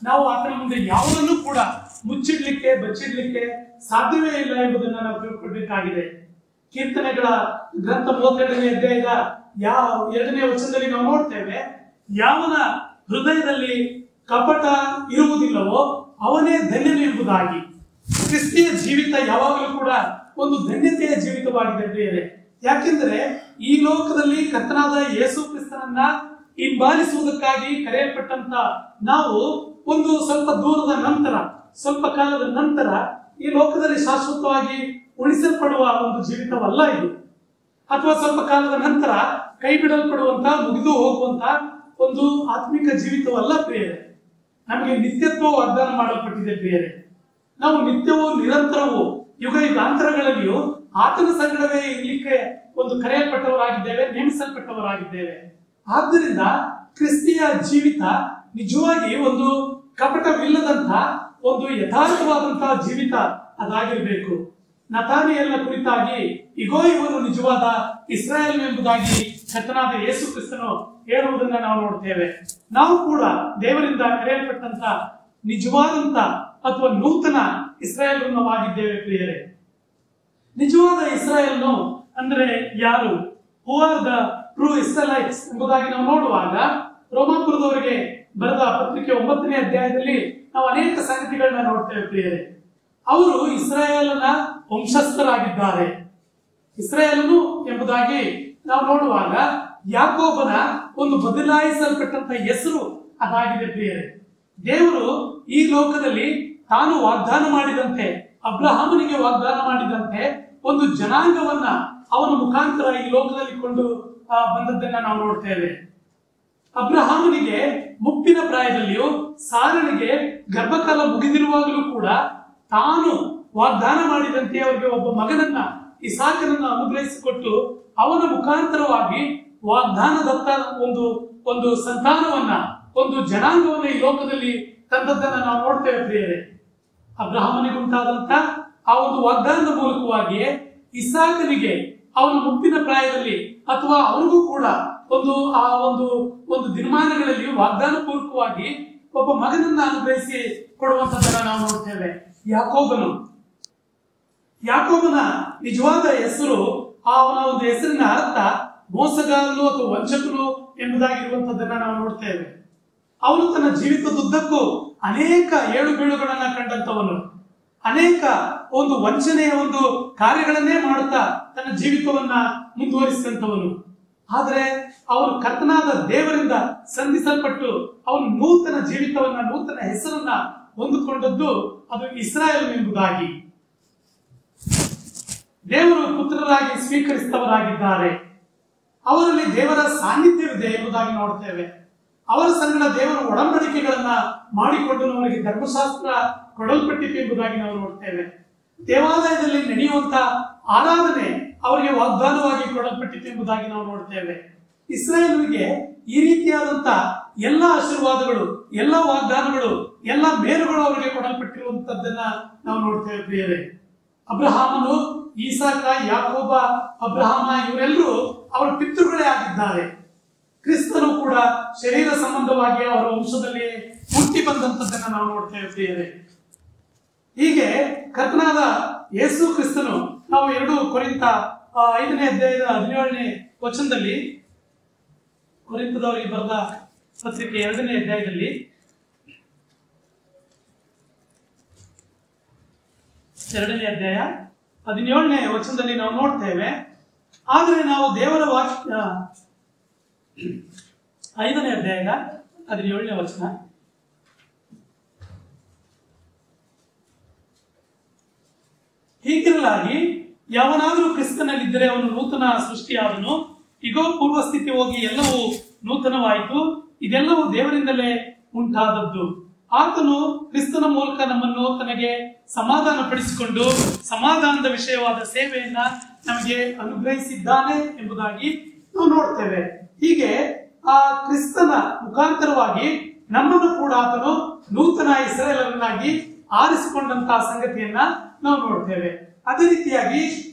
ನಾವು ಆತನ ಮುಂದೆ ಯಾವುದನ್ನು ಕೂಡ ಮುಚ್ಚಿಡ್ಲಿಕ್ಕೆ ಬಚ್ಚಿಡ್ಲಿಕ್ಕೆ ಸಾಧ್ಯವೇ ಇಲ್ಲ ಎಂಬುದನ್ನ ನಾವು ತಿಳ್ಕೊಳ್ಬೇಕಾಗಿದೆ. ಕೀರ್ತನೆಗಳ ಗ್ರಂಥ 32ನೇ ಅಧ್ಯಾಯದ 2ನೇ ವಚನದಲ್ಲಿ ನಾವು ನೋಡ್ತೇವೆ, ಯಾವನ ಹೃದಯದಲ್ಲಿ ಕಪಟ ಇರುವುದಿಲ್ಲವೋ ಅವನೇ ಧನ್ಯನು ಎಂಬುದಾಗಿ. ಕ್ರಿಸ್ತಿಯ ಜೀವಿತ ಯಾವಾಗಲೂ ಕೂಡ ಒಂದು ಧನ್ಯತೆಯ ಜೀವಿತವಾಗಿದೆ ಪ್ರಿಯರೇ. ಯಾಕೆಂದ್ರೆ ಈ ಲೋಕದಲ್ಲಿ ಕರ್ತನಾದ ಯೇಸು ಕ್ರಿಸ್ತನನ್ನ ಹಿಂಬಾಲಿಸುವುದಕ್ಕಾಗಿ ಕರೆಯಲ್ಪಟ್ಟಂತ ನಾವು ಒಂದು ಸ್ವಲ್ಪ ದೂರದ ನಂತರ, ಸ್ವಲ್ಪ ಕಾಲದ ನಂತರ ಈ ಲೋಕದಲ್ಲಿ ಶಾಶ್ವತವಾಗಿ ಉಳಿಸಲ್ಪಡುವ ಒಂದು ಜೀವಿತವಲ್ಲ ಇದು. ಅಥವಾ ಸ್ವಲ್ಪ ಕಾಲದ ನಂತರ ಕೈ ಬಿಡಲ್ಪಡುವಂತ, ಮುಗಿದು ಹೋಗುವಂತ ಒಂದು ಆತ್ಮಿಕ ಜೀವಿತವಲ್ಲ ಪ್ರಿಯರೇ. ನಮಗೆ ನಿತ್ಯತ್ವ ವಾಗ್ದಾನ ಮಾಡಲ್ಪಟ್ಟಿದೆ ಪ್ರಿಯರೇ. ನಾವು ನಿತ್ಯವೂ ನಿರಂತರವೂ ಯುಗ ಯುಗಾಂತರಗಳಲ್ಲಿಯೂ ಆತನ ಸಂಗಡವೇ ಇರಲಿಕ್ಕೆ ಒಂದು ಕರೆಯಲ್ಪಟ್ಟವರಾಗಿದ್ದೇವೆ, ನೇಮಿಸಲ್ಪಟ್ಟವರಾಗಿದ್ದೇವೆ. ಆದ್ದರಿಂದ ಕ್ರಿಸ್ತಿಯ ಜೀವಿತ ನಿಜವಾಗಿ ಒಂದು ಕಪಟವಿಲ್ಲದಂತ ಒಂದು ಯಥಾರ್ಥವಾದಂತಹ ಜೀವಿತ ಅದಾಗಿರಬೇಕು. ನತಾನಿಯೇಲನ ಕುರಿತಾಗಿ ಇಗೋ ಇವನು ನಿಜವಾದ ಇಸ್ರಾಯೇಲ್ ಎಂಬುದಾಗಿ ಕರ್ತನಾದ ಯೇಸು ಕ್ರಿಸ್ತನು ಹೇಳುವುದನ್ನ ನಾವು ನೋಡ್ತೇವೆ. ನಾವು ಕೂಡ ದೇವರಿಂದ ಕರೆಯಲ್ಪಟ್ಟಂತ ನಿಜವಾದಂತ ಅಥವಾ ನೂತನ ಇಸ್ರಾಯೇಲ್ವಾಗಿದ್ದೇವೆ ಪ್ರಿಯರೇ. ನಿಜವಾದ ಇಸ್ರಾಯೇಲ್ನು ಅಂದ್ರೆ ಯಾರು? ಹೂ ಆರ್ ದ ಟ್ರೂ ಇಸ್ರಾಯಲೈಟ್ಸ್ ಎಂಬುದಾಗಿ ನಾವು ನೋಡುವಾಗ ರೋಮಾಪುರದವರಿಗೆ ಬರೆದ ಪತ್ರಿಕೆ 9ನೇ ಅಧ್ಯಾಯದಲ್ಲಿ ನಾವು ಅನೇಕ ಸಂಗತಿಗಳನ್ನ ನೋಡ್ತೇವೆ ಪ್ರಿಯರೇ. ಅವರು ಇಸ್ರಾಯೇಲನ ವಂಶಸ್ಥರಾಗಿದ್ದಾರೆ. ಇಸ್ರಾಯೇಲನು ಎಂಬುದಾಗಿ ನಾವು ನೋಡುವಾಗ ಯಾಕೋಬನ ಒಂದು ಬದಲಾಯಿಸಲ್ಪಟ್ಟಂತ ಹೆಸರು ಅದಾಗಿದೆ ಪ್ರಿಯರೇ. ದೇವರು ಈ ಲೋಕದಲ್ಲಿ ತಾನು ವಾಗ್ದಾನ ಮಾಡಿದಂತೆ, ಅಬ್ರಹಾಮನಿಗೆ ವಾಗ್ದಾನ ಮಾಡಿದಂತೆ ಒಂದು ಜನಾಂಗವನ್ನ ಅವನ ಮುಖಾಂತರ ಈ ಲೋಕದಲ್ಲಿ ಕೊಂಡು ಬಂದದ್ದನ್ನ ನಾವು ನೋಡ್ತೇವೆ. ಅಬ್ರಹಾಮನಿಗೆ ಮುಪ್ಪಿನ ಪ್ರಾಯದಲ್ಲಿಯೂ ಸಾರನಿಗೆ ಗರ್ಭಕಾಲ ಮುಗಿದಿರುವಾಗಲೂ ಕೂಡ ತಾನು ವಾಗ್ದಾನ ಮಾಡಿದಂತೆ ಅವರಿಗೆ ಒಬ್ಬ ಮಗನನ್ನ, ಇಸಾಕನನ್ನ ಅನುಗ್ರಹಿಸಿಕೊಟ್ಟು ಅವನ ಮುಖಾಂತರವಾಗಿ ವಾಗ್ದಾನದತ್ತ ಒಂದು ಸಂತಾನವನ್ನ, ಒಂದು ಜನಾಂಗವನ್ನ ಈ ಲೋಕದಲ್ಲಿ ತಂದದ್ದನ್ನ ನಾವು ನೋಡ್ತೇವೆ ಪ್ರಿಯರೇ. ಅಬ್ರಹಾಮನಿಗುಂಟಾದಂತ ಆ ಒಂದು ವಾಗ್ದಾನದ ಮೂಲಕವಾಗಿಯೇ ಇಸಾಕನಿಗೆ ಅವನ ಮುಪ್ಪಿನ ಪ್ರಾಯದಲ್ಲಿ ಅಥವಾ ಅವನಿಗೂ ಕೂಡ ಒಂದು ದಿನಮಾನಗಳಲ್ಲಿ ವಾಗ್ದಾನ ಪೂರ್ವಕವಾಗಿ ಒಬ್ಬ ಮಗನನ್ನ ಅನುಗ್ರಹಿಸಿ ಕೊಡುವಂತದನ್ನ ನಾವು ನೋಡ್ತೇವೆ. ಯಾಕೋಬನ ನಿಜವಾದ ಹೆಸರು, ಅವನ ಒಂದು ಹೆಸರಿನ ಅರ್ಥ ಮೋಸಗಾರನು ಅಥವಾ ವಂಚಕನು ಎಂಬುದಾಗಿರುವಂತದ್ದನ್ನ ನಾವು ನೋಡ್ತೇವೆ. ಅವನು ತನ್ನ ಜೀವಿತದುದ್ದಕ್ಕೂ ಅನೇಕ ಏಳು ಬೀಳುಗಳನ್ನ ಕಂಡಂತವನು, ಅನೇಕ ಒಂದು ವಂಚನೆಯ ಒಂದು ಕಾರ್ಯಗಳನ್ನೇ ಮಾಡುತ್ತಾ ತನ್ನ ಜೀವಿತವನ್ನ ಮುಂದುವರಿಸಿದಂತವನು. ಆದರೆ ಅವನು ಕರ್ತನಾದ ದೇವರಿಂದ ಸಂಧಿಸಲ್ಪಟ್ಟು ಅವನು ನೂತನ ಜೀವಿತವನ್ನ, ನೂತನ ಹೆಸರನ್ನ ಹೊಂದಿಕೊಂಡದ್ದು ಅದು ಇಸ್ರಾಯೇಲ್ ಎಂಬುದಾಗಿ. ದೇವರು ಪುತ್ರರಾಗಿ ಸ್ವೀಕರಿಸಿದವರಾಗಿದ್ದಾರೆ. ಅವರಲ್ಲಿ ದೇವರ ಸಾನ್ನಿಧ್ಯವಿದೆ ಎಂಬುದಾಗಿ ನೋಡ್ತೇವೆ. ಅವರ ಸಂಗಡ ದೇವರ ಒಡಂಬಡಿಕೆಗಳನ್ನ ಮಾಡಿಕೊಂಡು ಅವರಿಗೆ ಧರ್ಮಶಾಸ್ತ್ರ ಕೊಡಲ್ಪಟ್ಟಿತು ಎಂಬುದಾಗಿ ನಾವು ನೋಡ್ತೇವೆ. ದೇವಾಲಯದಲ್ಲಿ ನಡೆಯುವಂತ ಆರಾಧನೆ ಅವರಿಗೆ ವಾಗ್ದಾನವಾಗಿ ಕೊಡಲ್ಪಟ್ಟಿತು ಎಂಬುದಾಗಿ ನಾವು ನೋಡ್ತೇವೆ. ಇಸ್ರಾಯೇಲ್ಗೆ ಈ ರೀತಿಯಾದಂತ ಎಲ್ಲ ಆಶೀರ್ವಾದಗಳು, ಎಲ್ಲ ವಾಗ್ದಾನಗಳು, ಎಲ್ಲ ಮೇಲುಗಳು ಅವರಿಗೆ ಕೊಡಲ್ಪಟ್ಟಿರುವಂತದ್ದನ್ನ ನಾವು ನೋಡ್ತೇವೆ ಪ್ರಿಯರೇ. ಅಬ್ರಹಾಮನು, ಈಸಾಕ, ಯಾಕೋಬ, ಅಬ್ರಹಾಮ ಇವರೆಲ್ಲರೂ ಅವರ ಪಿತೃಗಳೇ ಆಗಿದ್ದಾರೆ. ಕ್ರಿಸ್ತನು ಕೂಡ ಶರೀರ ಸಂಬಂಧವಾಗಿ ಅವರ ವಂಶದಲ್ಲಿ ಹುಟ್ಟಿ ಬಂದಂತದ್ದನ್ನ ನಾವು ನೋಡ್ತೇವೆ ಪ್ರಿಯರೇ. ಹೀಗೆ ಕರ್ತನಾದ ಯೇಸು ಕ್ರಿಸ್ತನು, ನಾವು 2 ಕೊರಿಂಥ 5ನೇ ಅಧ್ಯಾಯದ 17ನೇ ವಚನದಲ್ಲಿ, ಕೊರಿಂಥದವರಿಗೆ ಬರೆದ ಪತ್ರಿಕೆ 2ನೇ ಅಧ್ಯಾಯದಲ್ಲಿ 2ನೇ ಅಧ್ಯಾಯ 17ನೇ ವಚನದಲ್ಲಿ ನಾವು ನೋಡ್ತೇವೆ. ಆದರೆ ನಾವು ದೇವರ ವಾಕ್ಯ 5ನೇ ಅಧ್ಯಾಯದ 17ನೇ ವಚನ, ಹೀಗಿರಲಾಗಿ ಯಾವನಾದರೂ ಕ್ರಿಸ್ತನಲ್ಲಿದ್ದರೆ ಅವನು ನೂತನ ಸೃಷ್ಟಿಯಾದನು, ಇಗೋ ಪೂರ್ವ ಸ್ಥಿತಿ ಹೋಗಿ ಎಲ್ಲವೂ ನೂತನವಾಯಿತು, ಇದೆಲ್ಲವೂ ದೇವರಿಂದಲೇ ಉಂಟಾದದ್ದು. ಆತನು ಕ್ರಿಸ್ತನ ಮೂಲಕ ನಮ್ಮನ್ನು ತನಗೆ ಸಮಾಧಾನ ಪಡಿಸಿಕೊಂಡು ಸಮಾಧಾನದ ವಿಷಯವಾದ ಸೇವೆಯನ್ನ ನಮಗೆ ಅನುಗ್ರಹಿಸಿದ್ದಾನೆ ಎಂಬುದಾಗಿ ನಾವು ನೋಡ್ತೇವೆ. ಹೀಗೆ ಆ ಕ್ರಿಸ್ತನ ಮುಖಾಂತರವಾಗಿ ನಮ್ಮನ್ನು ಕೂಡ ಆತನು ನೂತನ ಇಸ್ರಾಯೇಲರನ್ನಾಗಿ ಆರಿಸಿಕೊಂಡಂತಹ ಸಂಗತಿಯನ್ನ ನಾವು ನೋಡ್ತೇವೆ. ಅದೇ ರೀತಿಯಾಗಿ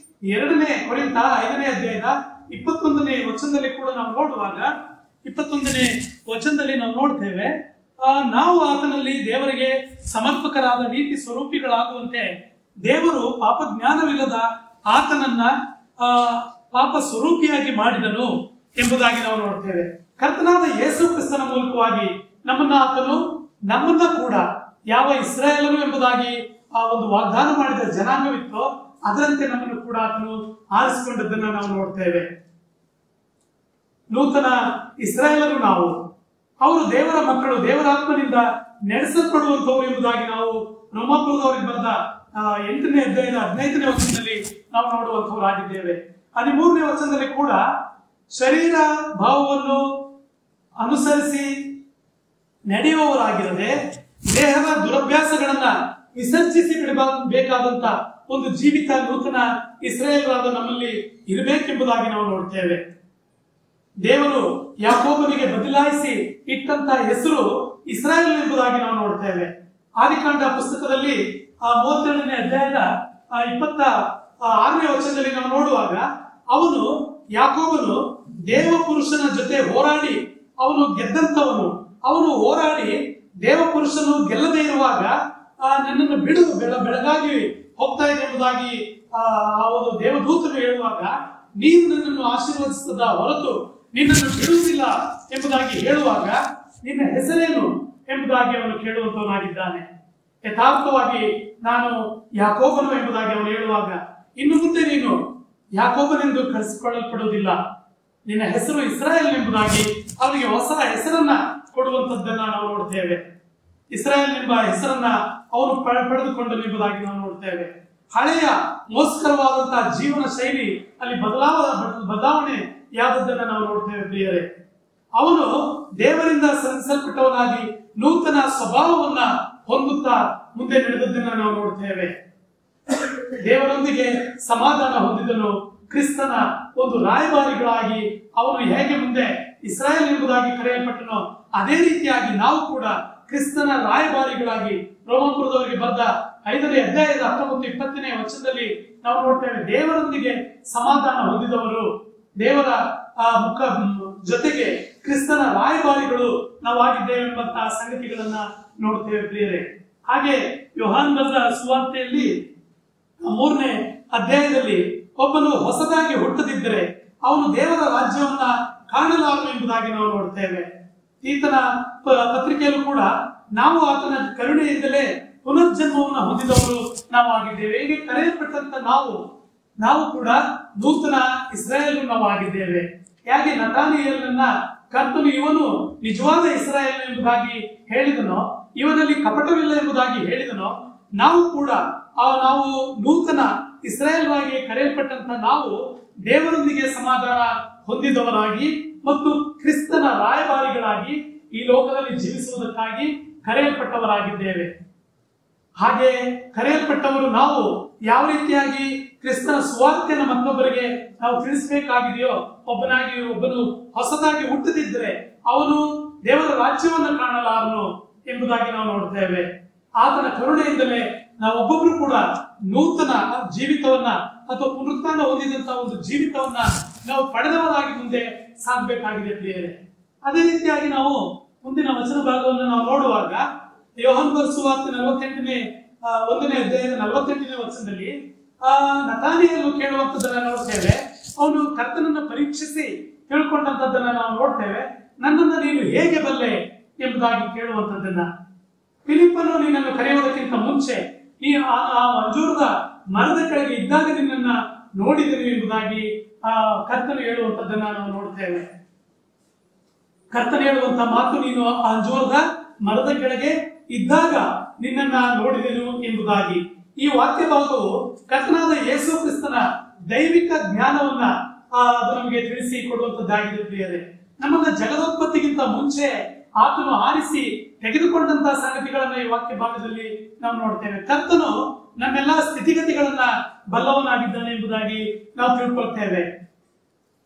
2ನೇ ಕೊರಿಂಥ 5ನೇ ಅಧ್ಯಾಯದ 21ನೇ ವಚನದಲ್ಲಿ ಕೂಡ ನಾವು ನೋಡುವಾಗ 21ನೇ ವಚನದಲ್ಲಿ ನಾವು ನೋಡ್ತೇವೆ, ನಾವು ಆತನಲ್ಲಿ ದೇವರಿಗೆ ಸಮರ್ಪಕರಾದ ನೀತಿ ಸ್ವರೂಪಿಗಳಾಗುವಂತೆ ದೇವರು ಪಾಪ ಜ್ಞಾನವಿಲ್ಲದ ಆತನನ್ನ ಪಾಪ ಸ್ವರೂಪಿಯಾಗಿ ಮಾಡಿದನು ಎಂಬುದಾಗಿ ನಾವು ನೋಡ್ತೇವೆ. ಕರ್ತನಾದ ಯೇಸು ಕ್ರಿಸ್ತನ ಮೂಲಕವಾಗಿ ನಮ್ಮನ್ನ ಕೂಡ ಯಾವ ಇಸ್ರಾಯೇಲರು ಎಂಬುದಾಗಿ ಆ ಒಂದು ವಾಗ್ದಾನ ಮಾಡಿದ ಜನಾಂಗವಿತ್ತೋ ಅದರಂತೆ ನಮ್ಮನ್ನು ಕೂಡ ಆತನು ಆರಿಸಿಕೊಂಡದ್ದನ್ನ ನಾವು ನೋಡ್ತೇವೆ. ನೂತನ ಇಸ್ರಾಯೇಲರು ನಾವು, ಅವರು ದೇವರ ಮಕ್ಕಳು, ದೇವರ ಆತ್ಮನಿಂದ ನಡೆಸಲ್ಪಡುವಂತವರು ಎಂಬುದಾಗಿ ನಾವು ರೋಮಾಪುರದವರಿಗೆ ಬಂದ 8ನೇ ಅಧ್ಯಾಯದ 15ನೇ ವಚನದಲ್ಲಿ ನಾವು ನೋಡುವಂತವರಾಗಿದ್ದೇವೆ. 13ನೇ ವಚನದಲ್ಲಿ ಕೂಡ ಶರೀರ ಭಾವವನ್ನು ಅನುಸರಿಸಿ ನಡೆಯುವವರಾಗಿರದೆ ದೇಹದ ದುರಭ್ಯಾಸಗಳನ್ನ ವಿಸರ್ಜಿಸಿ ಬಿಡಬೇಕಾದಂತ ಒಂದು ಜೀವಿತ ನೂತನ ಇಸ್ರಾಯೇಲರಾದ ನಮ್ಮಲ್ಲಿ ಇರಬೇಕೆಂಬುದಾಗಿ ನಾವು ನೋಡ್ತೇವೆ. ದೇವರು ಯಾಕೋಬನಿಗೆ ಬದಲಾಯಿಸಿ ಇಟ್ಟಂತ ಹೆಸರು ಇಸ್ರಾಯೇಲ್ ಎಂಬುದಾಗಿ ನಾವು ನೋಡ್ತೇವೆ. ಆದಿಕಾಂಡ ಪುಸ್ತಕದಲ್ಲಿ 32ನೇ ಅಧ್ಯಾಯದ 26ನೇ ವಚನದಲ್ಲಿ ನಾವು ನೋಡುವಾಗ ಅವನು ಯಾಕೋಬನು ದೇವ ಪುರುಷನ ಜೊತೆ ಹೋರಾಡಿ ಅವನು ಗೆದ್ದಂತವನು. ಅವನು ಹೋರಾಡಿ ದೇವ ಪುರುಷನು ಗೆಲ್ಲದೆ ಇರುವಾಗ ನನ್ನನ್ನು ಬಿಡು, ಬೆಳಗಾಗಿ ಹೋಗ್ತಾ ಇದೆ ಎಂಬುದಾಗಿ ಒಂದು ದೇವದೂತನು ಹೇಳುವಾಗ, ನೀನು ನನ್ನನ್ನು ಆಶೀರ್ವದಿಸದ ಹೊರತು ನಿನ್ನನ್ನು ಬಿಡುವುದಿಲ್ಲ ಎಂಬುದಾಗಿ ಹೇಳುವಾಗ ನಿನ್ನ ಹೆಸರೇನು ಎಂಬುದಾಗಿ ಅವನು ಕೇಳುವಂತವನಾಗಿದ್ದಾನೆ. ಯಥಾರ್ಥವಾಗಿ ನಾನು ಯಾಕೋಬನು ಎಂಬುದಾಗಿ ಅವನು ಹೇಳುವಾಗ, ಇನ್ನು ಮುಂದೆ ನೀನು ಯಾಕೋಬನೆಂದು ಕರೆಸಿಕೊಳ್ಳಲ್ಪಡುವುದಿಲ್ಲ, ನಿನ್ನ ಹೆಸರು ಇಸ್ರಾಯೇಲ್ ಎಂಬುದಾಗಿ ಅವನಿಗೆ ಹೊಸ ಹೆಸರನ್ನ ಕೊಡುವಂತದ್ದನ್ನ ನಾವು ನೋಡ್ತೇವೆ. ಇಸ್ರಾಯೇಲ್ ಎಂಬ ಹೆಸರನ್ನ ಅವನು ಪಡೆದುಕೊಂಡನೆಂಬುದಾಗಿ ನಾವು ನೋಡ್ತೇವೆ. ಹಳೆಯ ಮೋಸ್ಕರವಾದಂತಹ ಜೀವನ ಶೈಲಿ ಅಲ್ಲಿ ಬದಲಾವಣೆ ಯಾದದ್ದನ್ನ ನಾವು ನೋಡ್ತೇವೆ ಪ್ರಿಯರೇ. ಅವನು ದೇವರಿಂದ ಸಲ್ಲಿಸಲ್ಪಟ್ಟವನಾಗಿ ನೂತನ ಸ್ವಭಾವವನ್ನ ಹೊಂದುತ್ತಾ ಮುಂದೆ ನಡೆದದ್ದನ್ನ ನಾವು ನೋಡ್ತೇವೆ. ದೇವರೊಂದಿಗೆ ಸಮಾಧಾನ ಹೊಂದಿದನು. ಕ್ರಿಸ್ತನ ಒಂದು ರಾಯಭಾರಿಗಳಾಗಿ ಅವನು ಹೇಗೆ ಮುಂದೆ ಇಸ್ರಾಯೇಲ್ ಎಂಬುದಾಗಿ ಕರೆಯಲ್ಪಟ್ಟನೋ ಅದೇ ರೀತಿಯಾಗಿ ನಾವು ಕೂಡ ಕ್ರಿಸ್ತನ ರಾಯಭಾರಿಗಳಾಗಿ ರೋಮಾಪುರದವರಿಗೆ ಬರೆದ 5ನೇ ಅಧ್ಯಾಯದ 19, 20ನೇ ವಚನದಲ್ಲಿ ನಾವು ನೋಡ್ತೇವೆ. ದೇವರೊಂದಿಗೆ ಸಮಾಧಾನ ಹೊಂದಿದವರು, ದೇವರ ಮುಖ ಜೊತೆಗೆ ಕ್ರಿಸ್ತನ ರಾಯಭಾರಿಗಳು ನಾವಾಗಿದ್ದೇವೆ ಎಂಬಂತಹ ಸಂಗತಿಗಳನ್ನ ನೋಡ್ತೇವೆ ಪ್ರಿಯರೇ. ಹಾಗೆ ಯೋಹಾನ್ ಬರೆದ ಸುವಾರ್ತೆಯಲ್ಲಿ 3ನೇ ಅಧ್ಯಾಯದಲ್ಲಿ ಒಬ್ಬನು ಹೊಸದಾಗಿ ಹುಟ್ಟದಿದ್ದರೆ ಅವನು ದೇವರ ರಾಜ್ಯವನ್ನ ಕಾಣಲಾರನು ಎಂಬುದಾಗಿ ನಾವು ನೋಡ್ತೇವೆ. ಈತನ ಪತ್ರಿಕೆಯಲ್ಲೂ ಕೂಡ ನಾವು ಆತನ ಕರುಣೆಯಿಂದಲೇ ಪುನರ್ಜನ್ಮವನ್ನು ಹೊಂದಿದವರು ನಾವು ಆಗಿದ್ದೇವೆ. ಹೀಗೆ ಕರೆಯಲ್ಪಟ್ಟಂತ ನಾವು ಕೂಡ ನೂತನ ಇಸ್ರಾಯೇಲ್ ನಾವು ಆಗಿದ್ದೇವೆ. ಹೇಗೆ ನತಾನಿಯೇಲನನ್ನ ಕರ್ತನು ಇವನು ನಿಜವಾದ ಇಸ್ರಾಯೇಲ್ ಎಂಬುದಾಗಿ ಹೇಳಿದನೋ, ಇವನಲ್ಲಿ ಕಪಟವಿಲ್ಲ ಎಂಬುದಾಗಿ ಹೇಳಿದನೋ, ನಾವು ಕೂಡ ನಾವು ನೂತನ ಇಸ್ರಾಯೇಲ್ ಆಗಿ ಕರೆಯಲ್ಪಟ್ಟಂತ ನಾವು ದೇವರೊಂದಿಗೆ ಸಮಾಧಾನ ಹೊಂದಿದವರಾಗಿ ಮತ್ತು ಕ್ರಿಸ್ತನ ರಾಯಭಾರಿಗಳಾಗಿ ಈ ಲೋಕದಲ್ಲಿ ಜೀವಿಸುವುದಕ್ಕಾಗಿ ಕರೆಯಲ್ಪಟ್ಟವರಾಗಿದ್ದೇವೆ. ಹಾಗೆ ಕರೆಯಲ್ಪಟ್ಟವರು ನಾವು ಯಾವ ರೀತಿಯಾಗಿ ಕ್ರಿಸ್ತನ ಸುವಾರ್ತೆಯನ್ನು ಮತ್ತೊಬ್ಬರಿಗೆ ನಾವು ತಿಳಿಸಬೇಕಾಗಿದೆಯೋ, ಒಬ್ಬನು ಹೊಸದಾಗಿ ಹುಟ್ಟದಿದ್ರೆ ಅವನು ದೇವರ ರಾಜ್ಯವನ್ನು ಕಾಣಲಾರನು ಎಂಬುದಾಗಿ ನಾವು ನೋಡ್ತೇವೆ. ಆತನ ಕರುಣೆಯಿಂದಲೇ ನಾವೊಬ್ಬೊಬ್ರು ಕೂಡ ನೂತನ ಜೀವಿತವನ್ನ ಅಥವಾ ಪುನರುತ್ಥಾನ ಹೊಂದಿದಂತಹ ಒಂದು ಜೀವಿತವನ್ನ ನಾವು ಪಡೆದವರಾಗಿ ಮುಂದೆ ಸಾಗಬೇಕಾಗಿದೆ ಪ್ರಿಯರೇ. ಅದೇ ರೀತಿಯಾಗಿ ನಾವು ಮುಂದಿನ ವಚನ ಭಾಗವನ್ನು ನಾವು ನೋಡುವಾಗ ಯೋಹಾನ್ ಬರೆದ ಸುವಾರ್ತೆ 1ನೇ ಅಧ್ಯಾಯದ 48ನೇ ವಚನದಲ್ಲಿ ನತಾನಿಯೇಲನು ಕೇಳುವಂತದ್ದನ್ನ ನೋಡ್ತೇವೆ. ಅವನು ಕರ್ತನನ್ನ ಪರೀಕ್ಷಿಸಿ ತಿಳ್ಕೊಂಡಂತದ್ದನ್ನ ನಾವು ನೋಡ್ತೇವೆ. ನನ್ನನ್ನು ನೀನು ಹೇಗೆ ಬಲ್ಲೆ ಎಂಬುದಾಗಿ ಕೇಳುವಂತದ್ದನ್ನ. ಫಿಲಿಪ್ಪನು ನಿನ್ನನ್ನು ಕರೆಯುವುದಕ್ಕಿಂತ ಮುಂಚೆ ಈ ಅಂಜೂರದ ಮರದ ಕೆಳಗೆ ಇದ್ದಾಗ ನಿನ್ನನ್ನ ನೋಡಿದನು ಎಂಬುದಾಗಿ ಕರ್ತನು ಹೇಳುವಂತದ್ದನ್ನ ನಾವು ನೋಡ್ತೇವೆ. ಕರ್ತನು ಹೇಳುವಂತ ಮಾತು, ನೀನು ಅಂಜೂರದ ಮರದ ಕೆಳಗೆ ಇದ್ದಾಗ ನಿನ್ನನ್ನ ನೋಡಿದೆನು ಎಂಬುದಾಗಿ. ಈ ವಾಕ್ಯ ಭಾಗವು ಕರ್ತನಾದ ಯೇಸು ಕ್ರಿಸ್ತನ ದೈವಿಕ ಜ್ಞಾನವನ್ನ ಅದು ನಮಗೆ ತಿಳಿಸಿ ಕೊಡುವಂತದ್ದಾಗಿದೆ ಪ್ರಿಯರೇ. ನಮ್ಮನ್ನ ಜಗದೋತ್ಪತ್ತಿಗಿಂತ ಮುಂಚೆ ಆತನು ಆರಿಸಿ ತೆಗೆದುಕೊಂಡಂತಹ ಸಂಗತಿಗಳನ್ನ ಈ ವಾಕ್ಯ ಭಾಗದಲ್ಲಿ ನಾವು ನೋಡ್ತೇವೆ. ಕರ್ತನು ನಮ್ಮೆಲ್ಲಾ ಸ್ಥಿತಿಗತಿಗಳನ್ನ ಬಲ್ಲವನಾಗಿದ್ದಾನೆ ಎಂಬುದಾಗಿ ನಾವು ತಿಳ್ಕೊಳ್ತೇವೆ.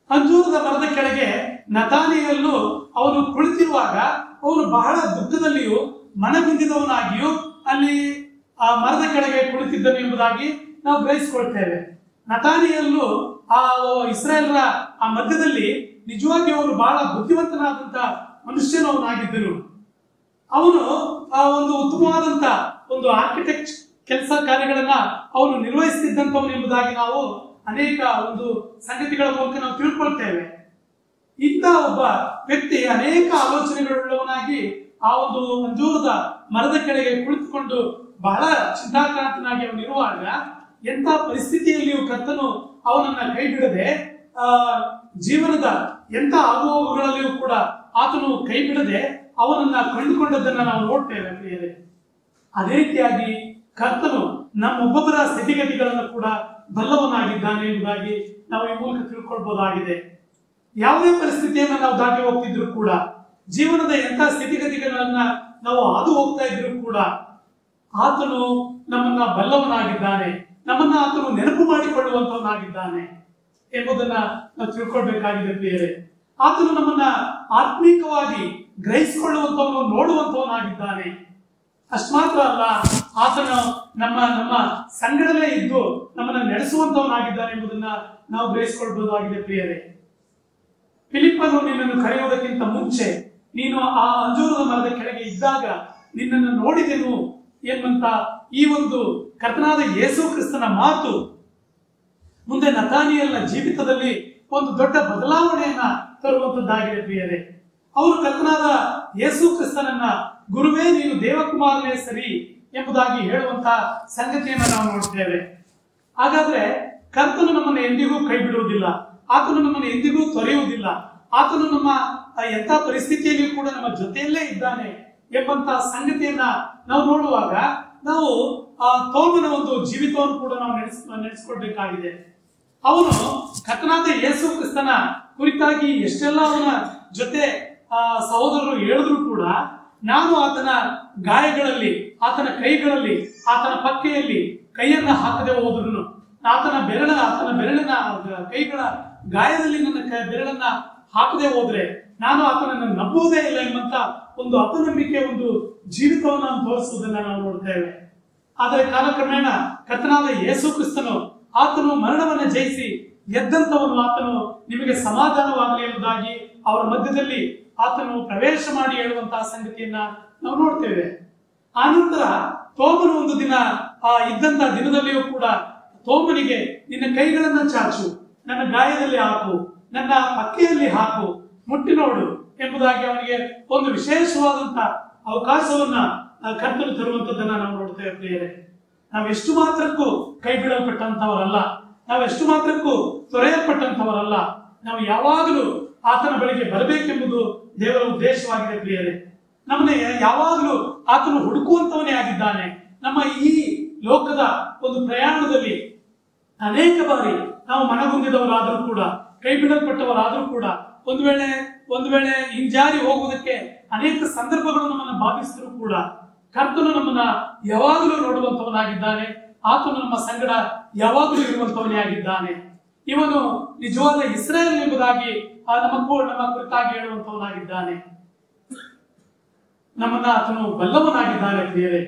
ಅಂಜೂರದ ಮರದ ಕೆಳಗೆ ನತಾನಿಯೇಲನು ಅವನು ಕುಳಿತಿರುವಾಗ ಅವನು ಬಹಳ ದುಃಖದಲ್ಲಿಯೂ ಮನಗುಂದಿದವನಾಗಿಯೂ ಅಲ್ಲಿ ಆ ಮರದ ಕೆಳಗೆ ಕುಳಿತಿದ್ದನು ಎಂಬುದಾಗಿ ನಾವು ಗ್ರಹಿಸಿಕೊಳ್ತೇವೆ. ನತಾನಿಯೇಲನು ಆ ಇಸ್ರಾಯೇಲರ ಆ ಮಧ್ಯದಲ್ಲಿ ನಿಜವಾಗಿ ಅವನು ಬಹಳ ಬುದ್ಧಿವಂತನಾದಂತ ಮನುಷ್ಯನವನಾಗಿದ್ದನು. ಅವನು ಆ ಒಂದು ಉತ್ತಮವಾದಂತ ಒಂದು ಆರ್ಕಿಟೆಕ್ಟ್ ಕೆಲಸ ಕಾರ್ಯಗಳನ್ನ ಅವನು ನಿರ್ವಹಿಸುತ್ತಿದ್ದಂಥವನು ಎಂಬುದಾಗಿ ನಾವು ಅನೇಕ ಒಂದು ಸಂಗತಿಗಳ ಮೂಲಕ ನಾವು ತಿಳ್ಕೊಳ್ತೇವೆ. ಇಂಥ ಒಬ್ಬ ವ್ಯಕ್ತಿ ಅನೇಕ ಆಲೋಚನೆಗಳುಳ್ಳವನಾಗಿ ಆ ಒಂದು ಅಂಜೂರದ ಮರದ ಕೆಳಗೆ ಕುಳಿತುಕೊಂಡು ಬಹಳ ಚಿಂತಾಕ್ರಾಂತನಾಗಿ ಅವನಿರುವಾಗ ಎಂತ ಪರಿಸ್ಥಿತಿಯಲ್ಲಿಯೂ ಕರ್ತನು ಅವನನ್ನ ಕೈ ಬಿಡದೆ ಜೀವನದ ಎಂತ ಆಗುಹೋಗುಗಳಲ್ಲಿಯೂ ಕೂಡ ಆತನು ಕೈ ಬಿಡದೆ ಅವನನ್ನ ಕಂಡುಕೊಂಡದ್ದನ್ನ ನಾವು ನೋಡ್ತೇವೆ ಪ್ರಿಯರೇ. ಅದೇ ರೀತಿಯಾಗಿ ಕರ್ತನು ನಮ್ಮೊಬ್ಬೊಬ್ಬರ ಸ್ಥಿತಿಗತಿಗಳನ್ನು ಕೂಡ ಬಲ್ಲವನಾಗಿದ್ದಾನೆ ಎಂಬುದಾಗಿ ನಾವು ಈ ಮೂಲಕ ತಿಳ್ಕೊಳ್ಬಹುದಾಗಿದೆ. ಯಾವುದೇ ಪರಿಸ್ಥಿತಿಯನ್ನ ನಾವು ದಾಟಿ ಹೋಗ್ತಿದ್ರು ಕೂಡ, ಜೀವನದ ಎಂಥ ಸ್ಥಿತಿಗತಿಗಳನ್ನ ನಾವು ಹಾದು ಹೋಗ್ತಾ ಇದ್ರು ಕೂಡ ಆತನು ನಮ್ಮನ್ನ ಬಲ್ಲವನಾಗಿದ್ದಾನೆ, ನಮ್ಮನ್ನ ಆತನು ನೆನಪು ಮಾಡಿಕೊಳ್ಳುವಂತವನಾಗಿದ್ದಾನೆ ಎಂಬುದನ್ನ ನಾವು ತಿಳ್ಕೊಳ್ಬೇಕಾಗಿದೆ ಪ್ರಿಯರೇ. ಆತನು ನಮ್ಮನ್ನ ಆತ್ಮೀಕವಾಗಿ ಗ್ರಹಿಸಿಕೊಳ್ಳುವಂತವನು, ನೋಡುವಂತವನಾಗಿದ್ದಾನೆ. ಅಷ್ಟು ಮಾತ್ರ ಅಲ್ಲ, ಆತನು ನಮ್ಮ ನಮ್ಮ ಸಂಗಡಲೇ ಇದ್ದು ನಮ್ಮನ್ನ ನಡೆಸುವಂತವನಾಗಿದ್ದಾನೆ ಎಂಬುದನ್ನ ನಾವು ಗ್ರಹಿಸಿಕೊಳ್ಳಬಹುದಾಗಿದೆ ಪ್ರಿಯರೇ. ಫಿಲಿಪ್ಪನು ನಿನ್ನನ್ನು ಕರೆಯುವುದಕ್ಕಿಂತ ಮುಂಚೆ ನೀನು ಆ ಅಂಜೂರದ ಮರದ ಕೆಳಗೆ ಇದ್ದಾಗ ನಿನ್ನನ್ನು ನೋಡಿದೆನು ಎಂಬಂತ ಈ ಒಂದು ಕರ್ತನಾದ ಯೇಸು ಕ್ರಿಸ್ತನ ಮಾತು ಮುಂದೆ ನತಾನಿಯಲ್ನ ಜೀವಿತದಲ್ಲಿ ಒಂದು ದೊಡ್ಡ ಬದಲಾವಣೆಯನ್ನ ತರುವಂತದ್ದಾಗಿದೆ ಪ್ರಿಯರೇ. ಅವರು ಕರ್ತನಾದ ಯೇಸು ಕ್ರಿಸ್ತನನ್ನ ಗುರುವೇ ನೀನು ದೇವಕುಮಾರನೇ ಸರಿ ಎಂಬುದಾಗಿ ಹೇಳುವಂತ ಸಂಗತಿಯನ್ನು ನಾವು ನೋಡ್ತೇವೆ. ಹಾಗಾದ್ರೆ ಕರ್ತನು ನಮ್ಮನ್ನು ಎಂದಿಗೂ ಕೈ ಬಿಡುವುದಿಲ್ಲ, ಆತನು ನಮ್ಮನ್ನು ಎಂದಿಗೂ ತೊರೆಯುವುದಿಲ್ಲ, ಆತನು ನಮ್ಮ ಎಂಥ ಪರಿಸ್ಥಿತಿಯಲ್ಲಿಯೂ ಕೂಡ ನಮ್ಮ ಜೊತೆಯಲ್ಲೇ ಇದ್ದಾನೆ ಎಂಬಂತ ಸಂಗತಿಯನ್ನ ನಾವು ನೋಡುವಾಗ ನಾವು ಆ ತೋಮನ ಒಂದು ಜೀವಿತವನ್ನು ಕೂಡ ನಾವು ನಡೆಸಿಕೊಳ್ಬೇಕಾಗಿದೆ. ಅವನು ಕರ್ತನಾದ ಯೇಸು ಕ್ರಿಸ್ತನ ಕುರಿತಾಗಿ ಎಷ್ಟೆಲ್ಲ ಅವನ ಜೊತೆ ಸಹೋದರರು ಹೇಳಿದ್ರು ಕೂಡ ನಾನು ಆತನ ಗಾಯಗಳಲ್ಲಿ, ಆತನ ಕೈಗಳಲ್ಲಿ, ಆತನ ಪಕ್ಕೆಯಲ್ಲಿ ಕೈಯನ್ನ ಹಾಕದೆ ಹೋದ್ರು, ಆತನ ಬೆರಳಿನ ಕೈಗಳ ಗಾಯದಲ್ಲಿ ನನ್ನ ಬೆರಳನ್ನ ಹಾಕದೆ ಹೋದ್ರೆ ನಾನು ಆತನನ್ನು ನಂಬುವುದೇ ಇಲ್ಲ ಎಂಬಂತ ಒಂದು ಅಪನಂಬಿಕೆ, ಒಂದು ಜೀವಿತವನ್ನು ನಾವು ತೋರಿಸುವುದನ್ನ ನಾವು ನೋಡ್ತೇವೆ. ಆದರೆ ಕಾಲಕ್ರಮೇಣ ಕರ್ತನಾದ ಯೇಸು ಕ್ರಿಸ್ತನು ಆತನು ಮರಣವನ್ನ ಜಯಿಸಿ ಎದ್ದಂತವನು, ಆತನು ನಿಮಗೆ ಸಮಾಧಾನವಾಗಲಿ ಎಂಬುದಾಗಿ ಅವರ ಮಧ್ಯದಲ್ಲಿ ಆತನು ಪ್ರವೇಶ ಮಾಡಿ ಹೇಳುವಂತಹ ಸಂಗತಿಯನ್ನ ನಾವು ನೋಡ್ತೇವೆ. ಆನಂತರ ತೋಮನು ಒಂದು ದಿನ ಇದ್ದಂತಹ ದಿನದಲ್ಲಿಯೂ ಕೂಡ ತೋಮನಿಗೆ ನಿನ್ನ ಕೈಗಳನ್ನ ಚಾಚು, ನನ್ನ ಗಾಯದಲ್ಲಿ ಹಾಕು, ನನ್ನ ಪಕ್ಕೆಯಲ್ಲಿ ಹಾಕು, ಮುಟ್ಟಿ ನೋಡು ಎಂಬುದಾಗಿ ಅವನಿಗೆ ಒಂದು ವಿಶೇಷವಾದಂತ ಅವಕಾಶವನ್ನ ಕರ್ತನು ತರುವಂತದ್ದನ್ನ ನಾವು ನೋಡ್ತೇವೆ ಪ್ರಿಯರೇ. ನಾವೆಷ್ಟು ಮಾತ್ರಕ್ಕೂ ಕೈ ಬಿಡಲ್ಪಟ್ಟಂತವರಲ್ಲ, ನಾವೆಷ್ಟು ಮಾತ್ರಕ್ಕೂ ತೊರೆಯಲ್ಪಟ್ಟಂತವರಲ್ಲ. ನಾವು ಯಾವಾಗಲೂ ಆತನ ಬಳಿಗೆ ಬರಬೇಕೆಂಬುದು ದೇವರ ಉದ್ದೇಶವಾಗಿದೆ ಪ್ರಿಯರೇ. ನಮ್ಮನ್ನ ಯಾವಾಗಲೂ ಆತನು ಹುಡುಕುವಂತವನೇ ಆಗಿದ್ದಾನೆ. ನಮ್ಮ ಈ ಲೋಕದ ಒಂದು ಪ್ರಯಾಣದಲ್ಲಿ ಅನೇಕ ಬಾರಿ ನಾವು ಮನಗುಂದಿದವರಾದರೂ ಕೂಡ, ಕೈ ಬಿಡಲ್ಪಟ್ಟವರಾದರೂ ಕೂಡ, ಒಂದು ವೇಳೆ ಹಿಂಜಾರಿ ಹೋಗುವುದಕ್ಕೆ ಅನೇಕ ಸಂದರ್ಭಗಳು ನಮ್ಮನ್ನ ಬಾಧಿಸಿದ್ರು ಕೂಡ ಕರ್ತನು ನಮ್ಮನ್ನ ಯಾವಾಗಲೂ ನೋಡುವಂತವನಾಗಿದ್ದಾನೆ. ಆತನು ನಮ್ಮ ಸಂಗಡ ಯಾವಾಗಲೂ ಇರುವಂತವನೇ ಆಗಿದ್ದಾನೆ. ಇವನು ನಿಜವಾದ ಇಸ್ರಾಯೇಲ್ ಎಂಬುದಾಗಿ ನಮ್ಮ ಕುರಿತಾಗಿ ಹೇಳುವಂತವನಾಗಿದ್ದಾನೆ. ನಮ್ಮನ್ನ ಆತನು ಬಲ್ಲವನಾಗಿದ್ದಾನೆ ಪ್ರಿಯರೇ.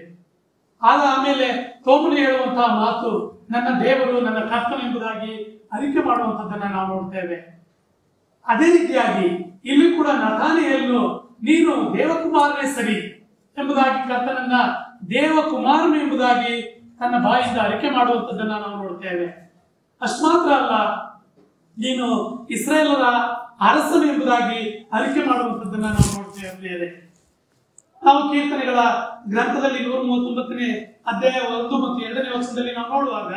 ಆಮೇಲೆ ತೋಮನು ಹೇಳುವಂತಹ ಮಾತು ನನ್ನ ದೇವರು ನನ್ನ ಕರ್ತನು ಎಂಬುದಾಗಿ ಅರಿಕೆ ಮಾಡುವಂತದ್ದನ್ನ ನಾವು ನೋಡ್ತೇವೆ. ಅದೇ ರೀತಿಯಾಗಿ ಇಲ್ಲಿ ಕೂಡ ನತಾನಿಯೇಲನು ನೀನು ದೇವಕುಮಾರನೇ ಸರಿ ಎಂಬುದಾಗಿ ಕರ್ತನನ್ನ ದೇವಕುಮಾರನು ಎಂಬುದಾಗಿ ತನ್ನ ಬಾಯಿಂದ ಅರಿಕೆ ಮಾಡುವಂತದ್ದನ್ನ ನಾವು ನೋಡ್ತೇವೆ. ಅಷ್ಟು ಮಾತ್ರ ಅಲ್ಲ, ನೀನು ಇಸ್ರಾಯೇಲರ ಅರಸನು ಎಂಬುದಾಗಿ ಅರಿಕೆ ಮಾಡುವಂತದ್ದನ್ನ ನಾವು ನೋಡ್ತೇವೆ. ನಾವು ಕೀರ್ತನೆಗಳ ಗ್ರಂಥದಲ್ಲಿ 139ನೇ ಅಧ್ಯಾಯ 1 ಮತ್ತು 2ನೇ ವಚನದಲ್ಲಿ ನಾವು ನೋಡುವಾಗ,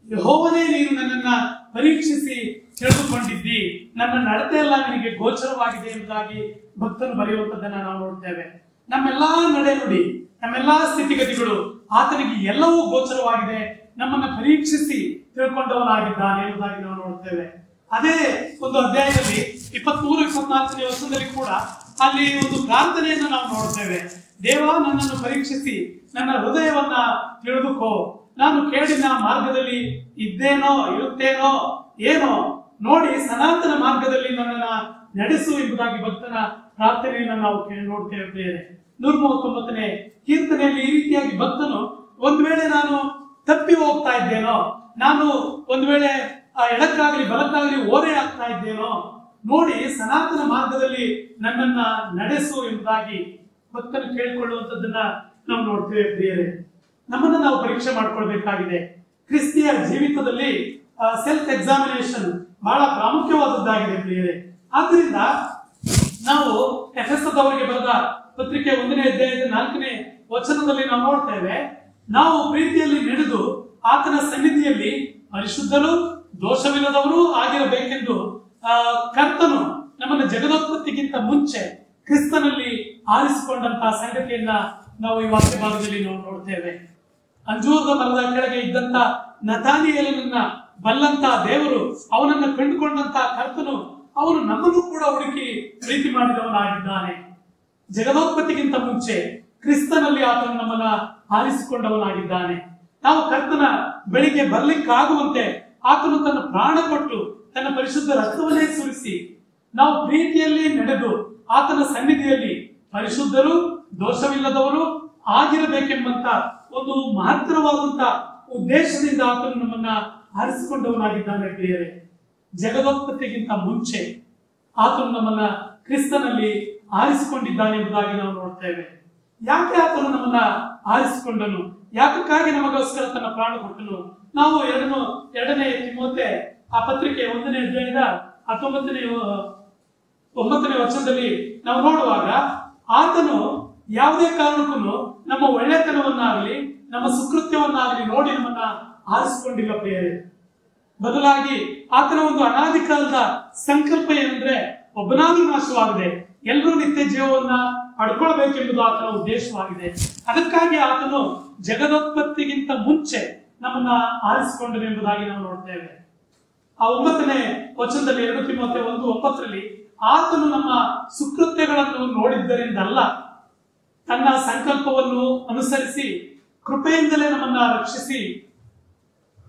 ಯೆಹೋವನೇ ನೀನು ನನ್ನನ್ನ ಪರೀಕ್ಷಿಸಿ ತಿಳಿದುಕೊಂಡಿದ್ದಿ, ನನ್ನ ನಡತೆ ಎಲ್ಲ ನಿನಗೆ ಗೋಚರವಾಗಿದೆ ಎಂಬುದಾಗಿ ಭಕ್ತರು ಬರೆಯುವಂತದ್ದನ್ನ ನಾವು ನೋಡ್ತೇವೆ. ನಮ್ಮೆಲ್ಲಾ ನಡೆ ನುಡಿ, ನಮ್ಮೆಲ್ಲಾ ಸ್ಥಿತಿಗತಿಗಳು ಆತನಿಗೆ ಎಲ್ಲವೂ ಗೋಚರವಾಗಿದೆ, ನಮ್ಮನ್ನ ಪರೀಕ್ಷಿಸಿ ತಿಳ್ಕೊಂಡವನಾಗಿದ್ದಾನೆ ಎಂಬುದಾಗಿ ನಾವು ನೋಡ್ತೇವೆ. ಅದೇ ಒಂದು ಅಧ್ಯಾಯದಲ್ಲಿ 23-24ನೇ ವಚನದಲ್ಲಿ ಕೂಡ ಅಲ್ಲಿ ಒಂದು ಪ್ರಾರ್ಥನೆಯನ್ನು ನಾವು ನೋಡ್ತೇವೆ. ದೇವ, ನನ್ನನ್ನು ಪರೀಕ್ಷಿಸಿ ನನ್ನ ಹೃದಯವನ್ನ ತಿಳಿದುಕೋ, ನಾನು ಕೇಳಿನ ಮಾರ್ಗದಲ್ಲಿ ಇದ್ದೇನೋ ಇರುತ್ತೇನೋ ಏನೋ ನೋಡಿ ಸನಾತನ ಮಾರ್ಗದಲ್ಲಿ ನನ್ನನ್ನ ನಡೆಸು ಎಂಬುದಾಗಿ ಭಕ್ತನ ಪ್ರಾರ್ಥನೆಯನ್ನು ನಾವು ನೋಡ್ತೇವೆ ಪ್ರಿಯರೇ. 139ನೇ ಕೀರ್ತನೆಯಲ್ಲಿ ಈ ರೀತಿಯಾಗಿ ಭಕ್ತನು ಒಂದು ವೇಳೆ ನಾನು ತಪ್ಪಿ ಹೋಗ್ತಾ ಇದ್ದೇನೋ, ನಾನು ಒಂದು ವೇಳೆ ಎಡಕ್ಕಾಗಲಿ ಬಲಕ್ಕಾಗಲಿ ಓರೆ ಆಗ್ತಾ ಇದ್ದೇನೋ ನೋಡಿ ಸನಾತನ ಮಾರ್ಗದಲ್ಲಿ ನನ್ನನ್ನ ನಡೆಸು ಎಂಬುದಾಗಿ ಭಕ್ತನು ಕೇಳಿಕೊಳ್ಳುವಂತದ್ದನ್ನ ನಾವು ನೋಡ್ತೇವೆ ಪ್ರಿಯರೇ. ನಮ್ಮನ್ನ ನಾವು ಪರೀಕ್ಷೆ ಮಾಡ್ಕೊಳ್ಬೇಕಾಗಿದೆ. ಕ್ರಿಸ್ತಿಯ ಜೀವಿತದಲ್ಲಿ ಸೆಲ್ಫ್ ಎಕ್ಸಾಮಿನೇಷನ್ ಬಹಳ ಪ್ರಾಮುಖ್ಯವಾದದ್ದಾಗಿದೆ ಪ್ರಿಯರೇ. ಆದ್ರಿಂದ ನಾವು ಎಫೆಸದವರಿಗೆ ಬರೆದ ಪತ್ರಿಕೆ 1ನೇ ಅಧ್ಯಾಯದ 4ನೇ ವಚನದಲ್ಲಿ ನಾವು ನೋಡ್ತೇವೆ, ನಾವು ಪ್ರೀತಿಯಲ್ಲಿ ನಡೆದು ಆತನ ಸನ್ನಿಧಿಯಲ್ಲಿ ಪರಿಶುದ್ಧರು ದೋಷವಿಲ್ಲದವರು ಆಗಿರಬೇಕೆಂದು ಕರ್ತನು ನಮ್ಮನ್ನು ಜಗದೋತ್ಪತ್ತಿಗಿಂತ ಮುಂಚೆ ಕ್ರಿಸ್ತನಲ್ಲಿ ಆರಿಸಿಕೊಂಡಂತಹ ಸಂಗತಿಯನ್ನ ನಾವು ಈ ವಾಕ್ಯ ಭಾಗದಲ್ಲಿ ನಾವು ನೋಡ್ತೇವೆ. ಅಂಜೂರದ ಮರದ ಕೆಳಗೆ ಇದ್ದಂತ ನತಾನಿಯೇಲನನ್ನ ಬಲ್ಲಂತ ದೇವರು, ಅವನನ್ನ ಕಂಡುಕೊಂಡಂತ ಕರ್ತನು ಅವನು ನಮ್ಮನ್ನು ಕೂಡ ಹುಡುಕಿ ಪ್ರೀತಿ ಮಾಡಿದವನಾಗಿದ್ದಾನೆ. ಜಗದೋತ್ಪತ್ತಿಗಿಂತ ಮುಂಚೆ ಕ್ರಿಸ್ತನಲ್ಲಿ ಆತನು ನಮ್ಮನ್ನ ಆರಿಸಿಕೊಂಡವನಾಗಿದ್ದಾನೆ. ನಾವು ಕರ್ತನ ಬೆಳಿಗ್ಗೆ ಬರ್ಲಿಕ್ಕಾಗುವಂತೆ ಆತನು ತನ್ನ ಪ್ರಾಣ ಕೊಟ್ಟು ತನ್ನ ಪರಿಶುದ್ಧ ರಕ್ತವನ್ನೇ ಸುರಿಸಿ ನಾವು ಪ್ರೀತಿಯಲ್ಲಿ ನಡೆದು ಆತನ ಸನ್ನಿಧಿಯಲ್ಲಿ ಪರಿಶುದ್ಧರು ದೋಷವಿಲ್ಲದವರು ಆಗಿರಬೇಕೆಂಬಂತ ಒಂದು ಮಹತ್ತರವಾದಂತ ಉದ್ದೇಶದಿಂದ ಆತನು ನಮ್ಮನ್ನ ಆರಿಸಿಕೊಂಡವನಾಗಿದ್ದಾನೆ. ಪ್ರಿಯರೇ, ಜಗದೋತ್ಪತ್ತಿಗಿಂತ ಮುಂಚೆ ಆತನು ನಮ್ಮನ್ನ ಕ್ರಿಸ್ತನಲ್ಲಿ ಆರಿಸಿಕೊಂಡಿದ್ದಾನೆ ಎಂಬುದಾಗಿ ನಾವು ನೋಡ್ತೇವೆ. ಯಾಕೆ ಆತನು ನಮ್ಮನ್ನ ಆರಿಸಿಕೊಂಡನು, ಯಾಕಕ್ಕಾಗಿ ನಮಗೋಸ್ಕರ ತನ್ನ ಪ್ರಾಣ ಕೊಟ್ಟನು? ನಾವು ಎರಡನೇ ತಿಮೋಥೆ ಆ ಪತ್ರಿಕೆ 1ನೇ ಅಧ್ಯಾಯದ 9ನೇ ವಚನದಲ್ಲಿ ನಾವು ನೋಡುವಾಗ ಆತನು ಯಾವುದೇ ಕಾರಣಕ್ಕೂ ನಮ್ಮ ಒಳ್ಳೆತನವನ್ನಾಗಲಿ ನಮ್ಮ ಸುಕೃತ್ಯವನ್ನಾಗಲಿ ನೋಡಿ ನಮ್ಮನ್ನ ಆರಿಸಿಕೊಂಡಿಲ್ಲ ಪ್ರಿಯರೇ. ಬದಲಾಗಿ ಆತನ ಒಂದು ಅನಾದಿ ಕಾಲದ ಸಂಕಲ್ಪ ಏನಂದ್ರೆ ಒಬ್ಬನಾದ್ರೂ ನಾಶವಾಗಿದೆ, ಎಲ್ಲರೂ ನಿತ್ಯ ಜೀವವನ್ನ ಪಡ್ಕೊಳ್ಬೇಕೆಂಬುದು ಆತನ ಉದ್ದೇಶವಾಗಿದೆ. ಅದಕ್ಕಾಗಿ ಆತನು ಜಗದೋತ್ಪತ್ತಿಗಿಂತ ಮುಂಚೆ ನಮ್ಮನ್ನ ಆರಿಸಿಕೊಂಡನು ಎಂಬುದಾಗಿ ನಾವು ನೋಡ್ತೇವೆ. ಆ 9ನೇ ವಚನದಲ್ಲಿ 2 ತಿಮೋಥೆ 1:9 ಆತನು ನಮ್ಮ ಸುಕೃತ್ಯಗಳನ್ನು ನೋಡಿದ್ದರಿಂದಲ್ಲ, ತನ್ನ ಸಂಕಲ್ಪವನ್ನು ಅನುಸರಿಸಿ ಕೃಪೆಯಿಂದಲೇ ನಮ್ಮನ್ನ ರಕ್ಷಿಸಿ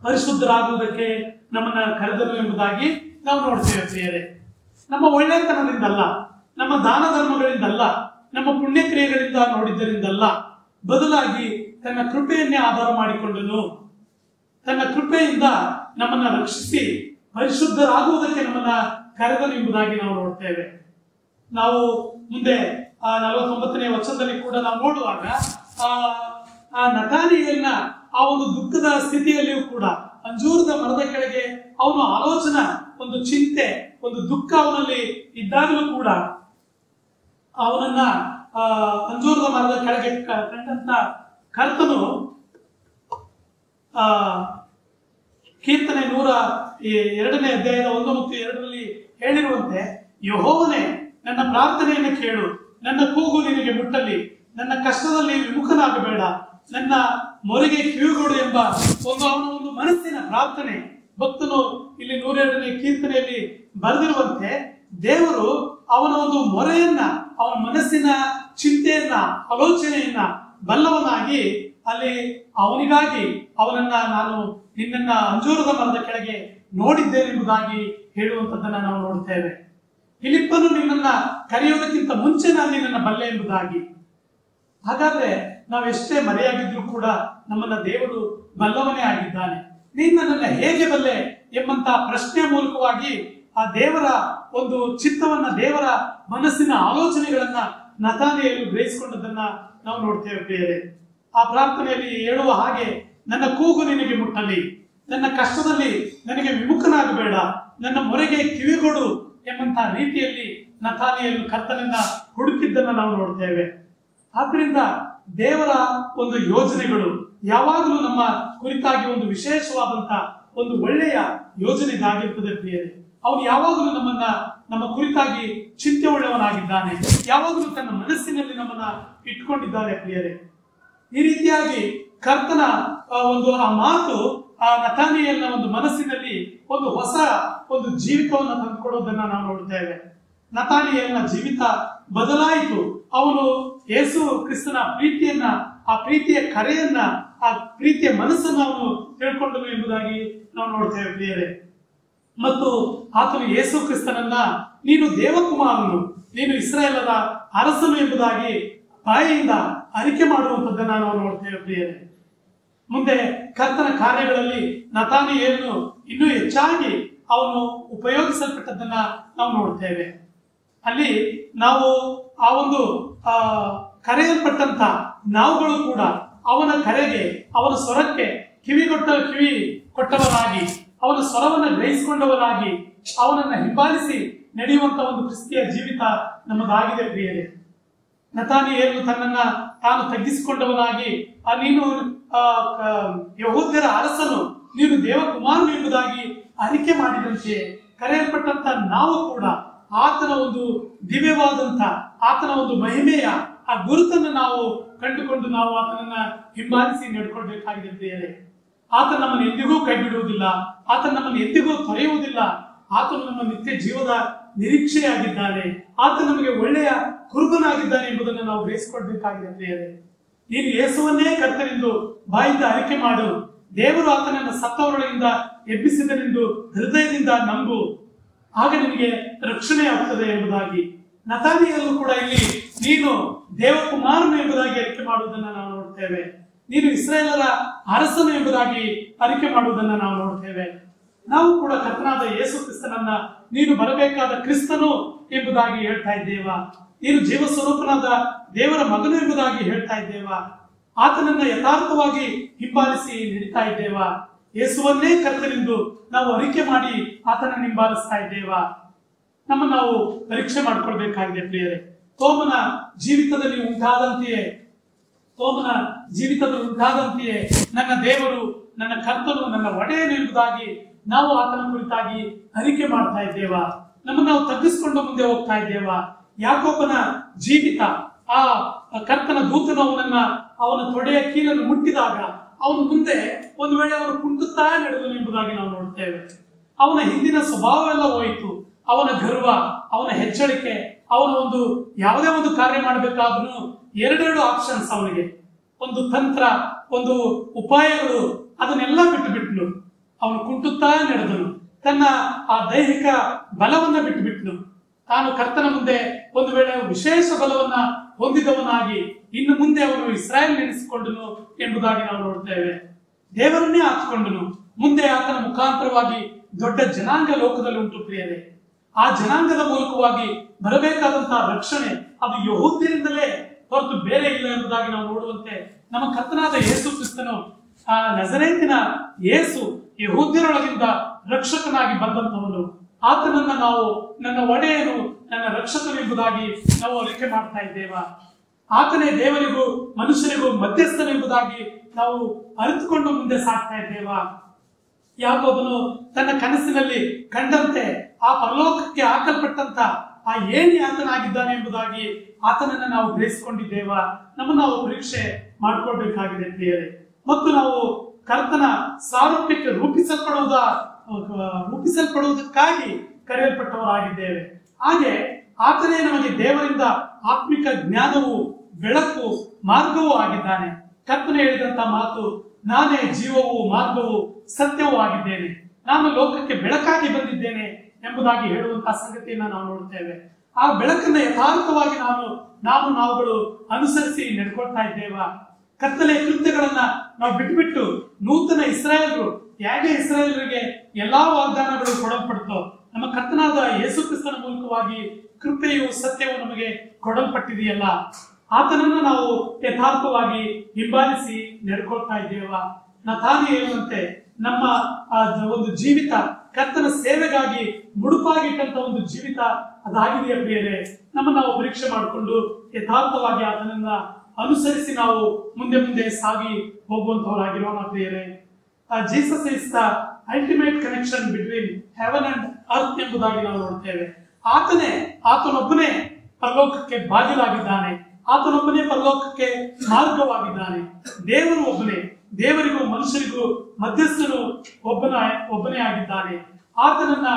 ಪರಿಶುದ್ಧರಾಗುವುದಕ್ಕೆ ನಮ್ಮನ್ನ ಕರೆದನು ಎಂಬುದಾಗಿ ನಾವು ನೋಡ್ತೇವೆ ಪ್ರಿಯರೇ. ನಮ್ಮ ಒಳ್ಳೆತನದಿಂದಲ್ಲ, ನಮ್ಮ ದಾನ ಧರ್ಮಗಳಿಂದಲ್ಲ, ನಮ್ಮ ಪುಣ್ಯಕ್ರಿಯೆಗಳಿಂದ ನೋಡಿದ್ದರಿಂದಲ್ಲ, ಬದಲಾಗಿ ತನ್ನ ಕೃಪೆಯನ್ನೇ ಆಧಾರ ಮಾಡಿಕೊಂಡನು. ತನ್ನ ಕೃಪೆಯಿಂದ ನಮ್ಮನ್ನ ರಕ್ಷಿಸಿ ಪರಿಶುದ್ಧರಾಗುವುದಕ್ಕೆ ನಮ್ಮನ್ನ ಕರೆದನು ಎಂಬುದಾಗಿ ನಾವು ನೋಡ್ತೇವೆ. ನಾವು ಮುಂದೆ 49ನೇ ವಚನದಲ್ಲಿ ಕೂಡ ನಾವು ನೋಡುವಾಗ ಆ ನತಾನಿಯೇಲನ ಆ ಒಂದು ದುಃಖದ ಸ್ಥಿತಿಯಲ್ಲಿಯೂ ಕೂಡ ಅಂಜೂರದ ಮರದ ಕೆಳಗೆ ಅವನು ಆಲೋಚನಾ, ಒಂದು ಚಿಂತೆ, ಒಂದು ದುಃಖ ಅವನಲ್ಲಿ ಇದ್ದಾಗಲೂ ಕೂಡ ಅವನನ್ನ ಅಂಜೂರದ ಮರದ ಕೆಳಗೆ ಕಂಡಂತ ಕರ್ತನು ಕೀರ್ತನೆ 102ನೇ ಅಧ್ಯಾಯದ 1 ಮತ್ತು 2ರಲ್ಲಿ ಹೇಳಿರುವಂತೆ, ಯೆಹೋವನೇ ನನ್ನ ಪ್ರಾರ್ಥನೆಯನ್ನು ಕೇಳು, ನನ್ನ ಕೂಗು ನಿನಗೆ ಮುಟ್ಟಲಿ, ನನ್ನ ಕಷ್ಟದಲ್ಲಿ ವಿಮುಖನಾಗಬೇಡ, ನನ್ನ ಮೊರೆಗೆ ಕಿವಿಗೊಡು ಎಂಬ ಅವನ ಒಂದು ಮನಸ್ಸಿನ ಪ್ರಾರ್ಥನೆ. ಭಕ್ತನು ಇಲ್ಲಿ 102ನೇ ಕೀರ್ತನೆಯಲ್ಲಿ ಬರೆದಿರುವಂತೆ ದೇವರು ಅವನ ಒಂದು ಮೊರೆಯನ್ನ, ಅವನ ಮನಸ್ಸಿನ ಚಿಂತೆಯನ್ನ, ಆಲೋಚನೆಯನ್ನ ಬಲ್ಲವನಾಗಿ ಅಲ್ಲಿ ಅವನಿಗಾಗಿ ಅವನನ್ನ ನಾನು ನಿನ್ನನ್ನ ಅಂಜೂರದ ಮರದ ಕೆಳಗೆ ನೋಡಿದ್ದೇನೆ ಎಂಬುದಾಗಿ ಹೇಳುವಂತದ್ದನ್ನ ನಾವು ನೋಡ್ತೇವೆ. ಫಿಲಿಪ್ಪನು ನಿನ್ನನ್ನ ಕರೆಯೋದಕ್ಕಿಂತ ಮುಂಚೆ ನಾನು ನಿನ್ನನ್ನ ಬಲ್ಲೆ ಎಂಬುದಾಗಿ. ಹಾಗಾದ್ರೆ ನಾವೆಷ್ಟೇ ಮರೆಯಾಗಿದ್ರು ಕೂಡ ನಮ್ಮನ್ನ ದೇವರು ಬಲ್ಲವನೇ ಆಗಿದ್ದಾನೆ. ನೀನು ನನ್ನನ್ನ ಹೇಗೆ ಬಲ್ಲೆ ಎಂಬಂತ ಪ್ರಶ್ನೆಯ ಮೂಲಕವಾಗಿ ಆ ದೇವರ ಒಂದು ಚಿತ್ತವನ್ನ, ದೇವರ ಮನಸ್ಸಿನ ಆಲೋಚನೆಗಳನ್ನ ನತಾನಿಯೇಲನು ಗ್ರಹಿಸಿಕೊಂಡದನ್ನ ನಾವು ನೋಡ್ತೇವೆ ಪ್ರಿಯರೇ. ಆ ಪ್ರಾರ್ಥನೆಯಲ್ಲಿ ಹೇಳುವ ಹಾಗೆ, ನನ್ನ ಕೂಗು ನಿನಗೆ ಮುಟ್ಟಲಿ, ನನ್ನ ಕಷ್ಟದಲ್ಲಿ ನನಗೆ ವಿಮುಖನಾಗಬೇಡ, ನನ್ನ ಮೊರೆಗೆ ಕಿವಿಗೊಡು ಎಂಬಂತ ರೀತಿಯಲ್ಲಿ ನತಾನಿಯೇಲನು ಕರ್ತನನ್ನ ಹುಡುಕಿದ್ದನ್ನ ನಾವು ನೋಡ್ತೇವೆ. ಆದ್ರಿಂದ ದೇವರ ಒಂದು ಯೋಜನೆಗಳು ಯಾವಾಗಲೂ ನಮ್ಮ ಕುರಿತಾಗಿ ಒಂದು ವಿಶೇಷವಾದಂತ ಒಂದು ಒಳ್ಳೆಯ ಯೋಜನೆ ಆಗಿರ್ತದೆ ಪ್ರಿಯರೇ. ಅವನು ಯಾವಾಗಲೂ ನಮ್ಮ ಕುರಿತಾಗಿ ಚಿಂತೆ ಉಳ್ಳವನಾಗಿದ್ದಾನೆ, ಯಾವಾಗಲೂ ತನ್ನ ಮನಸ್ಸಿನಲ್ಲಿ ನಮ್ಮನ್ನ ಇಟ್ಕೊಂಡಿದ್ದಾನೆ ಪ್ರಿಯರೇ. ಈ ರೀತಿಯಾಗಿ ಕರ್ತನ ಆ ಮಾತು ಆ ನತಾನಿಯೇಲನ ಒಂದು ಮನಸ್ಸಿನಲ್ಲಿ ಒಂದು ಹೊಸ ಒಂದು ಜೀವಿತವನ್ನು ತಂದುಕೊಡೋದನ್ನ ನಾವು ನೋಡ್ತೇವೆ. ನತಾನಿಯೇಲನ ಜೀವಿತ ಬದಲಾಯಿತು. ಅವನು ಯೇಸು ಕ್ರಿಸ್ತನ ಪ್ರೀತಿಯನ್ನ, ಆ ಪ್ರೀತಿಯ ಕರೆಯನ್ನ, ಆ ಪ್ರೀತಿಯ ಮನಸ್ಸನ್ನು ಅವನು ತಿಳ್ಕೊಂಡನು ಎಂಬುದಾಗಿ ನಾವು ನೋಡ್ತೇವೆ ಪ್ರಿಯರೇ. ಮತ್ತು ಆತನು ಯೇಸು ಕ್ರಿಸ್ತನನ್ನ ನೀನು ದೇವಕುಮಾರನು, ನೀನು ಇಸ್ರಾಯೇಲರ ಅರಸನು ಎಂಬುದಾಗಿ ಬಾಯಿಯಿಂದ ಅರಿಕೆ ಮಾಡುವಂತದ್ದನ್ನ ನಾವು ನೋಡ್ತೇವೆ ಪ್ರಿಯರೇ. ಮುಂದೆ ಕರ್ತನ ಕಾರ್ಯಗಳಲ್ಲಿ ನತಾನಿಯೇಲನು ಇನ್ನೂ ಹೆಚ್ಚಾಗಿ ಅವನು ಉಪಯೋಗಿಸಲ್ಪಟ್ಟದ್ದನ್ನ ನಾವು ನೋಡ್ತೇವೆ. ಅಲ್ಲಿ ನಾವು ಆ ಒಂದು ಕರೆಯಲ್ಪಟ್ಟಂತ ನಾವುಗಳು ಕೂಡ ಅವನ ಕರೆಗೆ, ಅವನ ಸ್ವರಕ್ಕೆ ಕಿವಿ ಕೊಟ್ಟವರಾಗಿ, ಅವನ ಸ್ವರವನ್ನ ಗ್ರಹಿಸಿಕೊಂಡವರಾಗಿ ಅವನನ್ನ ಹಿಂಬಾಲಿಸಿ ನಡೆಯುವಂತ ಒಂದು ಕ್ರಿಸ್ತಿಯ ಜೀವಿತ ನಮ್ಮದಾಗಿದೆ ಪ್ರಿಯರೇ. ನತಾನಿಯೇಲನು ತನ್ನನ್ನ ತಾನು ತಗ್ಗಿಸಿಕೊಂಡವನಾಗಿ ನೀನು ಯಹೂದ್ಯರ ಅರಸನು ನೀನು ದೇವಕುಮಾರನು ಎಂಬುದಾಗಿ ಅರಿಕೆ ಮಾಡಿದಂತೆ ಕರೆಯಲ್ಪಟ್ಟಂತ ನಾವು ಕೂಡ ಆತನ ಒಂದು ದಿವ್ಯವಾದಂತ ಆತನ ಒಂದು ಮಹಿಮೆಯ ಆ ಗುರುತನ್ನು ನಾವು ಕಂಡುಕೊಂಡು ನಾವು ಆತನನ್ನ ಹಿಂಬಾಲಿಸಿ ನಡ್ಕೊಳ್ಬೇಕಾಗಿದೆ ಪ್ರಿಯರೇ. ಆತ ನಮ್ಮನ್ನು ಎಂದಿಗೂ ಕೈ ಬಿಡುವುದಿಲ್ಲ, ಆತ ನಮ್ಮನ್ನು ಎಂದಿಗೂ ತೊರೆಯುವುದಿಲ್ಲ. ಆತನು ನಮ್ಮ ನಿತ್ಯ ಜೀವದ ನಿರೀಕ್ಷೆಯಾಗಿದ್ದಾನೆ, ಆತ ನಮಗೆ ಒಳ್ಳೆಯ ಕುರುಬನಾಗಿದ್ದಾನೆ ಎಂಬುದನ್ನು ನಾವು ಗ್ರಹಿಸಿಕೊಳ್ಬೇಕಾಗಿದೆ ಪ್ರಿಯರೇ. ನೀನು ಯೇಸುವನ್ನೇ ಕರ್ತನೆಂದು ಬಾಯಿಂದ ಅರಿಕೆ ಮಾಡು, ದೇವರು ಆತನನ್ನು ಸತ್ತವರೊಳಗಿಂದ ಎಬ್ಬಿಸಿದನೆಂದು ಹೃದಯದಿಂದ ನಂಬು, ಆಗ ನಿನಗೆ ರಕ್ಷಣೆ ಆಗ್ತದೆ ಎಂಬುದಾಗಿ. ನತಾನಿಯಲ್ಲೂ ಕೂಡ ಇಲ್ಲಿ ನೀನು ದೇವಕುಮಾರನು ಎಂಬುದಾಗಿ ಅರಿಕೆ ಮಾಡುವುದನ್ನು ನಾವು ನೋಡ್ತೇವೆ. ನೀನು ಇಸ್ರಾಯೇಲರ ಅರಸನು ಎಂಬುದಾಗಿ ಅರಿಕೆ ಮಾಡುವುದನ್ನು ನಾವು ನೋಡ್ತೇವೆ. ನಾವು ಕೂಡ ಕರ್ತನಾದ ಯೇಸು ಕ್ರಿಸ್ತನನ್ನ ನೀನು ಬರಬೇಕಾದ ಕ್ರಿಸ್ತನು ಎಂಬುದಾಗಿ ಹೇಳ್ತಾ ಇದ್ದೇವಾ? ನೀನು ಜೀವ ಸ್ವರೂಪನಾದ ದೇವರ ಮಗನು ಎಂಬುದಾಗಿ ಹೇಳ್ತಾ ಇದ್ದೇವಾ? ಆತನನ್ನ ಯಥಾರ್ಥವಾಗಿ ಹಿಂಬಾಲಿಸಿ ನಡೀತಾ ಇದ್ದೇವಾ? ಯೇಸುವನ್ನೇ ಕರ್ತನೆಂದು ನಾವು ಅರಿಕೆ ಮಾಡಿ ಆತನನ್ನು ಹಿಂಬಾಲಿಸ್ತಾ ಇದ್ದೇವಾ? ನಮ್ಮ ನಾವು ಪರೀಕ್ಷೆ ಮಾಡ್ಕೊಳ್ಬೇಕಾಗಿದೆ ಪ್ರಿಯರೇ. ತೋಮನ ಜೀವಿತದಲ್ಲಿ ಉಂಟಾದಂತೆಯೇ ನನ್ನ ದೇವರು, ನನ್ನ ಕರ್ತನು, ನನ್ನ ಒಡೆಯನು ಎಂಬುದಾಗಿ ನಾವು ಆತನ ಕುರಿತಾಗಿ ಅರಿಕೆ ಮಾಡ್ತಾ ಇದ್ದೇವಾ? ನಮ್ಮನ್ನು ನಾವು ತಗ್ಗಿಸಿಕೊಂಡು ಮುಂದೆ ಹೋಗ್ತಾ ಇದ್ದೇವಾ? ಯಾಕೋಬನ ಜೀವಿತ, ಆ ಕರ್ತನ ದೂತನು ಅವನ ತೊಡೆಯ ಕೀಲನ್ನು ಮುಟ್ಟಿದಾಗ ಅವನು ಮುಂದೆ ಒಂದು ವೇಳೆ ಅವನು ಕುಂಟುತ್ತಾ ನಡೆದನು ಎಂಬುದಾಗಿ ನಾವು ನೋಡ್ತೇವೆ. ಅವನ ಹಿಂದಿನ ಸ್ವಭಾವವೆಲ್ಲ ಹೋಯಿತು. ಅವನ ಗರ್ವ, ಅವನ ಹೆಚ್ಚಳಿಕೆ, ಅವನ ಒಂದು ಯಾವುದೇ ಒಂದು ಕಾರ್ಯ ಮಾಡಬೇಕಾದ್ರೂ ಎರಡೆರಡು ಆಪ್ಷನ್ಸ್, ಅವನಿಗೆ ಒಂದು ತಂತ್ರ, ಒಂದು ಉಪಾಯಗಳು, ಅದನ್ನೆಲ್ಲ ಬಿಟ್ಟುಬಿಟ್ನು. ಅವನು ಕುಂಟುತ್ತಾ ನಡೆದನು. ತನ್ನ ಆ ದೈಹಿಕ ಬಲವನ್ನ ಬಿಟ್ಟುಬಿಟ್ನು. ತಾನು ಕರ್ತನ ಮುಂದೆ ಒಂದು ವೇಳೆ ವಿಶೇಷ ಬಲವನ್ನ ಹೊಂದಿದವನಾಗಿ ಇನ್ನು ಮುಂದೆ ಅವನು ಇಸ್ರಾಯೇಲ್ ನೆನೆಸಿಕೊಂಡನು ಎಂಬುದಾಗಿ ನಾವು ನೋಡ್ತೇವೆ. ದೇವರನ್ನೇ ಹಾಕಿಕೊಂಡನು. ಮುಂದೆ ಆತನ ಮುಖಾಂತರವಾಗಿ ದೊಡ್ಡ ಜನಾಂಗ ಲೋಕದಲ್ಲಿ ಉಂಟು ಪ್ರಿಯರೇ. ಆ ಜನಾಂಗದ ಮೂಲಕವಾಗಿ ಬರಬೇಕಾದಂತಹ ರಕ್ಷಣೆ ಅದು ಯಹೂದ್ಯರಿಂದಲೇ ಹೊರತು ಬೇರೆ ಇಲ್ಲ ಎಂಬುದಾಗಿ ನಾವು ನೋಡುವಂತೆ ನಮ್ಮ ಕರ್ತನಾದ ಯೇಸು ಕ್ರಿಸ್ತನು, ಆ ನಜರೇತಿನ ಯೇಸು ಯಹೂದ್ಯರೊಳಗಿಂದ ರಕ್ಷಕನಾಗಿ ಬಂದಂತವನು. ಆತನನ್ನ ನಾವು ನನ್ನ ಒಡೆಯನು, ನನ್ನ ರಕ್ಷಕನು ಎಂಬುದಾಗಿ ನಾವು ಅರಿಕೆ ಮಾಡ್ತಾ ಇದ್ದೇವಾ? ಆತನೇ ದೇವರಿಗೂ ಮನುಷ್ಯರಿಗೂ ಮಧ್ಯಸ್ಥನು ಎಂಬುದಾಗಿ ನಾವು ಅರಿತುಕೊಂಡು ಮುಂದೆ ಸಾಗ್ತಾ ಇದ್ದೇವಾ? ಯಾಕೋಬನು ತನ್ನ ಕನಸಿನಲ್ಲಿ ಕಂಡಂತೆ ಆ ಪರಲೋಕಕ್ಕೆ ಹಾಕಲ್ಪಟ್ಟಂತ ಆ ಏಣಿ ಆತನಾಗಿದ್ದಾನೆ ಎಂಬುದಾಗಿ ಆತನನ್ನ ನಾವು ಗ್ರಹಿಸಿಕೊಂಡಿದ್ದೇವಾ? ನಮ್ಮನ್ನು ನಾವು ಪರೀಕ್ಷೆ ಮಾಡಿಕೊಳ್ಬೇಕಾಗಿದೆ ಪ್ರಿಯರೇ. ಮತ್ತು ನಾವು ಕರ್ತನ ಸಾರೂಪ್ಯಕ್ಕೆ ರೂಪಿಸಲ್ಪಡುವುದಕ್ಕಾಗಿ ಕರೆಯಲ್ಪಟ್ಟವರಾಗಿದ್ದೇವೆ. ಹಾಗೆ ಆತನೇ ನಮಗೆ ದೇವರಿಂದ ಆತ್ಮಿಕ ಜ್ಞಾನವು, ಬೆಳಕು, ಮಾರ್ಗವೂ ಆಗಿದ್ದಾನೆ. ಕರ್ತನೆ ಹೇಳಿದಂತ ಮಾತು, ನಾನೇ ಜೀವವೂ ಮಾರ್ಗವೂ ಸತ್ಯವೂ ಆಗಿದ್ದೇನೆ, ನಾನು ಲೋಕಕ್ಕೆ ಬೆಳಕಾಗಿ ಬಂದಿದ್ದೇನೆ ಎಂಬುದಾಗಿ ಹೇಳುವಂತಹ ಸಂಗತಿಯನ್ನ ನಾವು ನೋಡ್ತೇವೆ. ಆ ಬೆಳಕನ್ನ ಯಥಾರ್ಥವಾಗಿ ನಾವುಗಳು ಅನುಸರಿಸಿ ನಡ್ಕೊಳ್ತಾ ಇದ್ದೇವಾ? ಕತ್ತಲೆಯ ಕೃತ್ಯಗಳನ್ನ ನಾವು ಬಿಟ್ಟು ನೂತನ ಇಸ್ರಾಯೇಲರು ಹೇಗೆ ಇಸ್ರಾಯೇಲರಿಗೆ ಎಲ್ಲಾ ವಾಗ್ದಾನಗಳು ಕೊಡಲ್ಪಡ್ತೋ, ನಮ್ಮ ಕರ್ತನಾದ ಯೇಸು ಕ್ರಿಸ್ತನ ಮೂಲಕವಾಗಿ ಕೃಪೆಯು ಸತ್ಯವು ನಮಗೆ ಕೊಡಲ್ಪಟ್ಟಿದೆಯಲ್ಲ, ಆತನನ್ನು ನಾವು ಯಥಾರ್ಥವಾಗಿ ಹಿಂಬಾಲಿಸಿ ನಡ್ಕೊಳ್ತಾ ಇದ್ದೇವಾ? ನತಾನಿಯೇಲನಂತೆ ನಮ್ಮ ಒಂದು ಜೀವಿತ ಕರ್ತನ ಸೇವೆಗಾಗಿ ಮುಡುಪಾಗಿಟ್ಟಂತ ಒಂದು ಜೀವಿತ ಅದಾಗಿದೆಯಾ ಪ್ರಿಯರೇ? ನಮ್ಮನ್ನು ನಾವು ಪರೀಕ್ಷೆ ಮಾಡಿಕೊಂಡು ಯಥಾರ್ಥವಾಗಿ ಆತನನ್ನ ಅನುಸರಿಸಿ ನಾವು ಮುಂದೆ ಸಾಗಿ ಹೋಗುವಂತವರಾಗಿರೋಣ ಪ್ರಿಯರೇ. Jesus is the ultimate connection between heaven and earth ಎಂಬುದಾಗಿ ನಾವು ನೋಡ್ತೇವೆ. ಆತನೊಬ್ಬನೇ ಪರಲೋಕಕ್ಕೆ ಬಾಗಿಲಾಗಿದ್ದಾನೆ, ಆತನೊಬ್ಬನೇ ಪರಲೋಕಕ್ಕೆ ಮಾರ್ಗವಾಗಿದ್ದಾನೆ. ದೇವರು ಒಬ್ಬನೇ, ದೇವರಿಗೂ ಮನುಷ್ಯರಿಗೂ ಮಧ್ಯಸ್ಥನು ಒಬ್ಬನೇ ಆಗಿದ್ದಾನೆ. ಆತನನ್ನ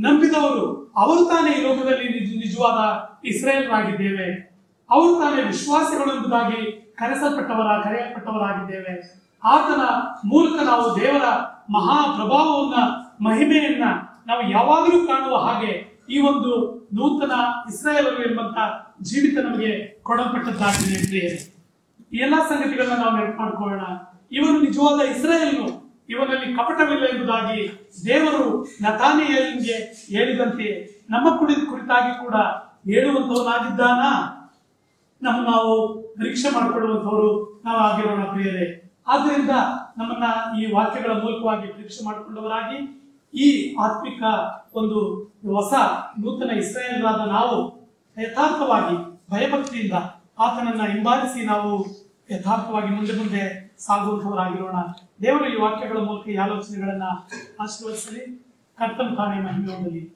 ನಂಬಿದವರು ಅವರು ತಾನೇ ಈ ಲೋಕದಲ್ಲಿ ನಿಜವಾದ ಇಸ್ರಾಯೇಲರಾಗಿದ್ದೇವೆ, ಅವರು ತಾನೇ ವಿಶ್ವಾಸಿಗಳು ಎಂಬುದಾಗಿ ಕರೆಯಲ್ಪಟ್ಟವರಾಗಿದ್ದೇವೆ. ಆತನ ಮೂಲಕ ನಾವು ದೇವರ ಮಹಾ ಪ್ರಭಾವವನ್ನ, ಮಹಿಮೆಯನ್ನ ನಾವು ಯಾವಾಗಲೂ ಕಾಣುವ ಹಾಗೆ ಈ ಒಂದು ನೂತನ ಇಸ್ರಾಯೇಲರು ಎಂಬಂತ ಜೀವಿತ ನಮಗೆ ಕೊಡಲ್ಪಟ್ಟದ್ದಾಗಿದೆ ಪ್ರಿಯರೇ. ಈ ಎಲ್ಲಾ ಸಂಗತಿಗಳನ್ನ ನಾವು ನೆನಪು ಮಾಡ್ಕೊಳ್ಳೋಣ. ಇವನು ನಿಜವಾದ ಇಸ್ರಾಯೇಲನು, ಇವನಲ್ಲಿ ಕಪಟವಿಲ್ಲ ಎಂಬುದಾಗಿ ದೇವರು ನತಾನಿಯೇಲನಿಗೆ ಹೇಳಿದಂತೆ ನಮ್ಮ ಕುರಿತಾಗಿ ಕೂಡ ಹೇಳುವಂತವನಾಗಿದ್ದಾನ? ನಾವು ಪರೀಕ್ಷೆ ಮಾಡಿಕೊಳ್ಳುವಂತವರು ನಾವು ಆಗಿರೋಣ ಪ್ರಿಯರೇ. ಆದ್ರಿಂದ ನಮ್ಮನ್ನ ಈ ವಾಕ್ಯಗಳ ಮೂಲಕವಾಗಿ ಪರೀಕ್ಷೆ ಮಾಡಿಕೊಂಡವರಾಗಿ ಈ ಆತ್ಮಿಕ ಒಂದು ಹೊಸ ನೂತನ ಇಸ್ರಾಯೇಲರಾದ ನಾವು ಯಥಾರ್ಥವಾಗಿ ಭಯಭಕ್ತಿಯಿಂದ ಆತನನ್ನ ಹಿಂಬಾಲಿಸಿ ನಾವು ಯಥಾರ್ಥವಾಗಿ ಮುಂದೆ ಸಾಗುವಂತವರಾಗಿರೋಣ. ದೇವರು ಈ ವಾಕ್ಯಗಳ ಮೂಲಕ ಈ ಆಲೋಚನೆಗಳನ್ನ ಆಶೀರ್ವದಿಸಲಿ. ಕರ್ತನ ತಾನೇ ಮಹಿಮೆ ಹೊಂದಲಿ.